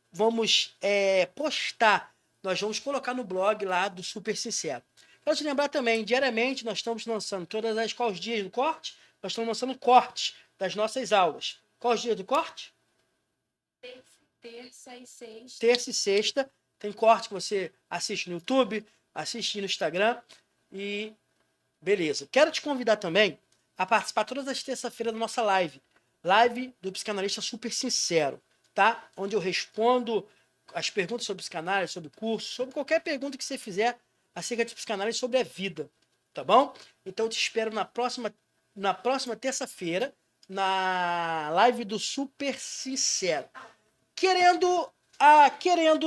postar, nós vamos colocar no blog lá do Super Sincero. Quero te lembrar também, diariamente nós estamos lançando quais os dias do corte? Nós estamos lançando cortes das nossas aulas. Qual os dias do corte? Terça e sexta. Terça e sexta. Tem corte que você assiste no YouTube, assiste no Instagram e beleza. Quero te convidar também a participar todas as terças-feiras da nossa live. Live do Psicanalista Super Sincero, tá? Onde eu respondo as perguntas sobre psicanálise, sobre curso, sobre qualquer pergunta que você fizer acerca de psicanálise, sobre a vida, tá bom? Então eu te espero na próxima terça-feira, na live do Super Sincero. Querendo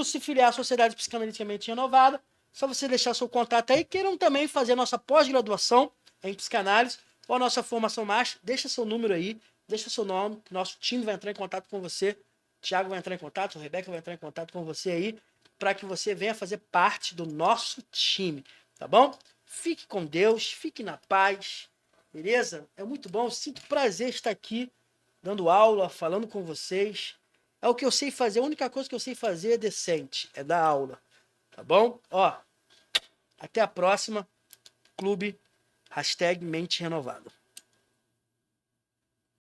se filiar à Sociedade Psicanaliticamente Renovada, só você deixar seu contato aí. Queiram também fazer a nossa pós-graduação em psicanálise ou a nossa formação master, deixa seu número aí, deixa seu nome, nosso time vai entrar em contato com você, o Thiago vai entrar em contato, a Rebeca vai entrar em contato com você aí, para que você venha fazer parte do nosso time, tá bom? Fique com Deus, fique na paz, beleza? É muito bom, sinto prazer estar aqui, dando aula, falando com vocês. É o que eu sei fazer, a única coisa que eu sei fazer é decente, é dar aula, tá bom? Ó, até a próxima, Clube #Mente Renovada.